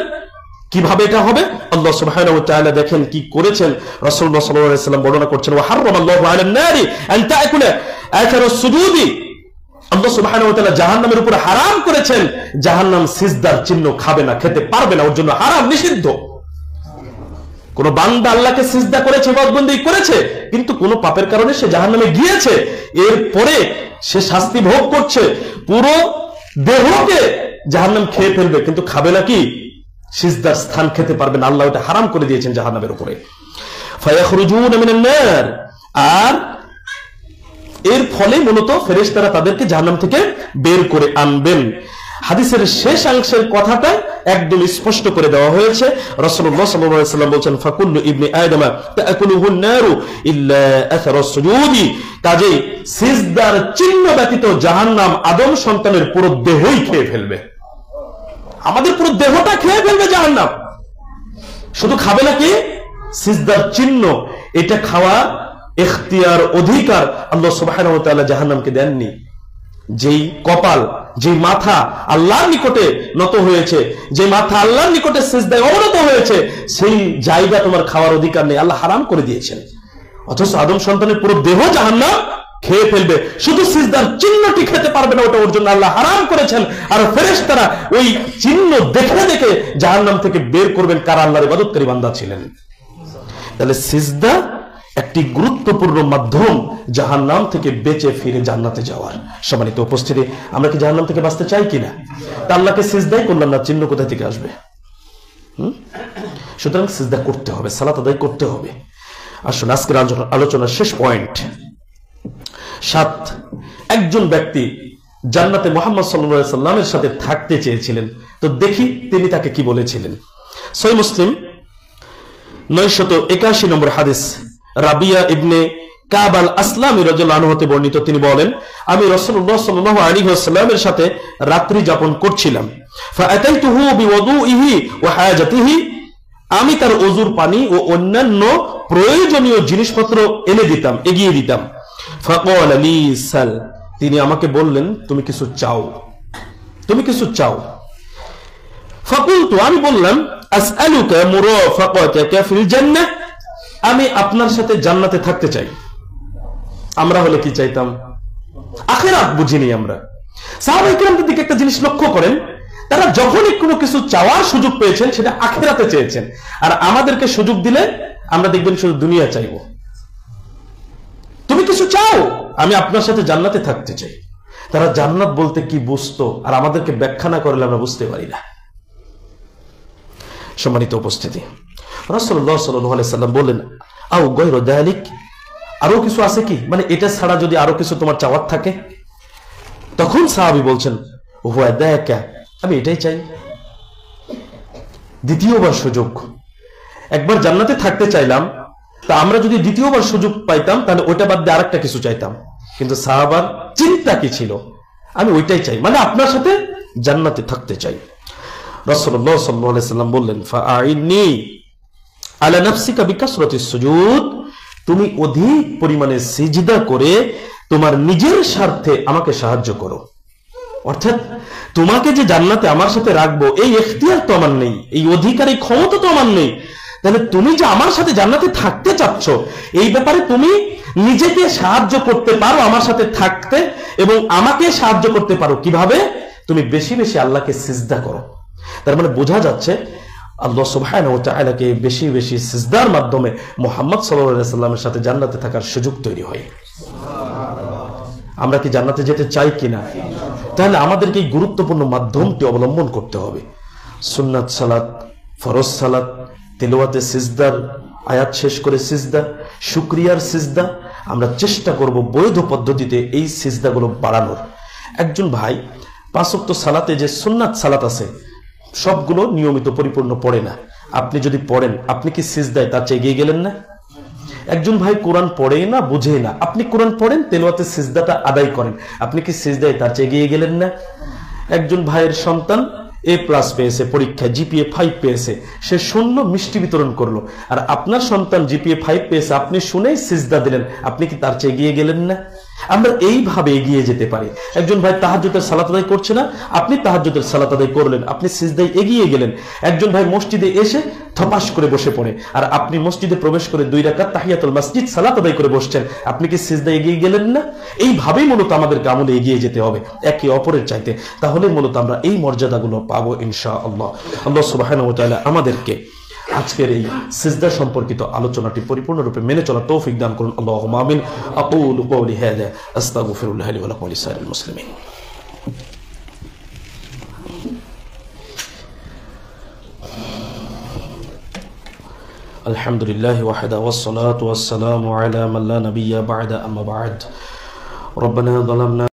কিভাবে এটা হবে? আল্লাহ সুবহানাহু ওয়া তাআলা দেখেন কি করেছেন। রাসূলুল্লাহ সাল্লাল্লাহু আলাইহি ওয়াসাল্লাম বর্ণনা করছেন, ওয়া হারামাল্লাহু আলান নারি আন তাকুলা আথারুস সুজুদি, আল্লাহ সুবহানাহু ওয়া তাআলা জাহান্নামের উপর হারাম করেছেন, জাহান্নাম সিজদার চিহ্ন খাবে না, খেতে পারবে না, ওর জন্য হারাম, নিষিদ্ধ। কোন বান্দা আল্লাহকে সিজদা করেছে, ইবাদতবন্দেগী করেছে, কিন্তু কোন পাপের কারণে সে জাহান্নামে গিয়েছে, এরপরে সে শাস্তি ভোগ করছে, পুরো দেহকে জাহান্নাম খেয়ে ফেলবে, কিন্তু খাবে না কি? সিজদার স্থান খেতে পারবে না। আল্লাহ এটা হারাম করে দিয়েছেন জাহান্নামের উপরে। ফায়াখরুজুনা মিনান নার, আর এর ফলে মূলত ফেরেশতারা তাদেরকে জাহান্নাম থেকে বের করে আনবেন। হাদিসের শেষ অংশের কথাটা একদম স্পষ্ট করে দেওয়া হয়েছে। রাসূলুল্লাহ সাল্লাল্লাহু আলাইহি ওয়াসাল্লাম বলেছেন, ফাকুল্লু ইবনি আদম তাকুলুহুন নারু ইল্লা আথারাস সুজুদি, কাজেই সিজদার চিহ্ন ব্যতীত জাহান্নাম আদম সন্তানের পুরো দেহই খেয়ে ফেলবে। আমাদের পুরো দেহটা খেয়ে ফেলবে জাহান্নাম। শুধু খাবে নাকি? সিজদার চিহ্ন, এটা খাওয়া ইখতিয়ার, অধিকার আল্লাহ সুবহানাহু ওয়া তাআলা জাহান্নামকে দেননি। যেই কপাল, যে মাথা আল্লাহর নিকটে নত হয়েছে, যে মাথা আল্লাহর নিকটে সিজদায় অবনত হয়েছে, সেই জায়গা তোমার খাওয়ার অধিকার নেই, আল্লাহ হারাম করে দিয়েছেন। অথচ আদম সন্তানের পুরো দেহ জাহান্নাম খেয়ে ফেলবে, শুধু সিজদার চিহ্নটি খেতে পারবে না, ওটা ওর জন্য আল্লাহ হারাম করেছেন। আর ফেরেশতারা ওই চিহ্ন দেখে দেখে জাহান্নাম থেকে বের করবেন কারা আল্লাহর ইবাদতকারী বান্দা ছিলেন। তাহলে সিজদা একটি গুরুত্বপূর্ণ মাধ্যম জাহান্নাম থেকে বেঁচে ফিরে জান্নাতে যাওয়ার। সম্মানিত উপস্থিতি, আমরা কি জাহান্নাম থেকে বাঁচতে চাই কিনা? তা আল্লাহকে সিজদাই করলাম না, চিহ্ন কোথা থেকে আসবে? সুতরাং সিজদা করতে হবে, সালাত আদায় করতে হবে। আসুন আজকের আলোচনার শেষ পয়েন্ট 7। একজন ব্যক্তি জান্নাতে মুহাম্মদ সাল্লাল্লাহু আলাইহি সাল্লামের সাথে থাকতে চেয়েছিলেন। তো দেখি তিনি তাকে কি বলেছিলেন। সহিহ মুসলিম 981 নম্বর হাদিস, রাবিয়া ইবনে কাব আল আসলামী রাদিয়াল্লাহু আনহু হতে বর্ণিত। তিনি বলেন, আমি রাসূলুল্লাহ সাল্লাল্লাহু আলাইহি ওয়াসাল্লামের সাথে রাত্রি যাপন করছিলাম। ফাআতাইতুহু বিওয়াদুইহি ওয়া হাজাতিহি, আমি তার ওযুর পানি ও অন্যান্য প্রয়োজনীয় জিনিসপত্র এনে দিতাম, এগিয়ে দিতাম। ফাকালা লি সাল, তিনি আমাকে বললেন, তুমি কিছু চাও, তুমি কিছু চাও। ফাকুলতু, আমি বললাম, আসআলুকা মুরাফাকাতাকা ফিল জান্নাহ, আমি আপনার সাথে জান্নাতে থাকতে চাই। আমরা হলে কি চাইতাম? আখিরাত বুঝিনি আমরা। সাহাবায়ে কেরামদের দিকে একটা জিনিস লক্ষ্য করেন, তারা যখনই কোনো কিছু চাওয়ার সুযোগ পেয়েছেন সেটা আখিরাতে চেয়েছেন। আর আমাদেরকে সুযোগ দিলে আমরা দেখবেন শুধু দুনিয়া চাইবো। তুমি কিছু চাও, আমি আপনার সাথে জান্নাতে থাকতে চাই। তারা জান্নাত বলতে কি বুঝতো আর আমাদেরকে ব্যাখ্যা না করলে আমরা বুঝতে পারি না। সম্মানিত উপস্থিতি, রাসূলুল্লাহ সাল্লাল্লাহু আলাইহি সাল্লাম বললেন, আও গায়রু যালিক, আরো কিছু আছে কি? মানে এটা ছাড়া যদি আরো কিছু তোমার চাওয়ার থাকে। তখন সাহাবী বলছেন, হুয়া দাকা, আমি এটাই চাই। দ্বিতীয়বার সুযোগ, একবার জান্নাতে থাকতে চাইলাম, তা আমরা যদি দ্বিতীয়বার সুযোগ পাইতাম তাহলে ওইটা বাদ দিয়ে আরেকটা কিছু চাইতাম। কিন্তু সাহাবার চিন্তা কি ছিল? আমি ওইটাই চাই, মানে আপনার সাথে জান্নাতে থাকতে চাই। রাসূলুল্লাহ সাল্লাল্লাহু আলাইহি সাল্লাম বললেন, ফাআইনি আলা নাফসিকা বিকাসরাতিস সুজুদ, তুমি অধিক পরিমাণে সিজদা করে তোমার নিজের স্বার্থে আমাকে সাহায্য করো। অর্থাৎ তোমাকে যে জান্নাতে আমার সাথে রাখবো এই ইখতিয়ার তো আমার নেই, এই অধিকার, এই ক্ষমতা তো আমার নেই। তাহলে তুমি যে আমার সাথে জান্নাতে থাকতে চাচ্ছ, এই ব্যাপারে তুমি নিজেকে সাহায্য করতে পারো আমার সাথে থাকতে, এবং আমাকে সাহায্য করতে পারো কিভাবে? তুমি বেশি বেশি আল্লাহকে সিজদা করো। তার মানে বোঝা যাচ্ছে আল্লাহ সুবহানাহু ওয়া তাআলাকে বেশি বেশি সিজদার মাধ্যমে মুহাম্মদ সাল্লাল্লাহু আলাইহি সাল্লামের সাথে জান্নাতে থাকার সুযোগ তৈরি হয়। আমরা কি জান্নাতে যেতে চাই কিনা? তাহলে আমাদেরকে এই গুরুত্বপূর্ণ মাধ্যমটি অবলম্বন করতে হবে। সুন্নাত সালাত, ফরজ সালাত, তিলাওয়াতে সিজদার, আয়াত শেষ করে সিজদা, শুকরিয়ার সিজদা, আমরা চেষ্টা করব বৈধ পদ্ধতিতে এই সিজদাগুলো বাড়ানোর। একজন ভাই 5 ওয়াক্ত সালাতে যে সুন্নাত সালাত আছে সবগুলো নিয়মিত পরিপূর্ণ পড়ে না। আপনি যদি পড়েন, আপনি কি সিজদায় তার চেয়ে এগিয়ে গেলেন না? একজন ভাই কোরআন পড়েই না, বুঝেই না, আপনি কোরআন পড়েন, তেলাওয়াতে সিজদাটা আদায় করেন, আপনি কি সিজদায় তার চেয়ে এগিয়ে গেলেন না? একজন ভাইয়ের সন্তান A+ পেয়েছে, পরীক্ষায় জিপিএ 5 পেয়েছে, সে শূন্য মিষ্টি বিতরণ করলো, আর আপনার সন্তান জিপিএ 5 পেয়েছে, আপনি শুনেই সিজদা দিলেন, আপনি কি তার চেয়ে এগিয়ে গেলেন না? আমরা এইভাবে এগিয়ে যেতে পারি। একজন ভাই তাহাজ্জুদের সালাত আদায় করছে না, আপনি তাহাজ্জুদের সালাত আদায় করলেন, আপনি সিজদায় এগিয়ে গেলেন। একজন ভাই মসজিদে এসে থপাস করে বসে পড়ে, আর আপনি মসজিদে প্রবেশ করে 2 রাকাত তাহিয়াতুল মসজিদ সালাত আদায় করে বসছেন, আপনি কি সিজদায় এগিয়ে গেলেন না? এইভাবেই মূলত আমাদেরকে আমলে এগিয়ে যেতে হবে একে অপরের চাইতে। তাহলে মূলত আমরা এই মর্যাদাগুলো পাবো ইনশাআল্লাহ। আল্লাহ সুবহানাহু ওয়া তাআলা আমাদেরকে আজকের এই সিজদা সম্পর্কিত আলোচনাটি পরিপূর্ণরূপে মেনে চলার তৌফিক দান করুন। আল্লাহুম্মা আমিন। আকুলু কওলি হাযা আস্তাগফিরুল্লাহ লি ওয়া লাকুম ওয়া লিসাইরিল মুসলিমিন। আলহামদুলিল্লাহি ওয়াহদা ওয়াসসালাতু ওয়াসসালামু আলা মান লা নাবিয়্যা বা'দা, আম্মা বা'দ। রব্বানা যালামনা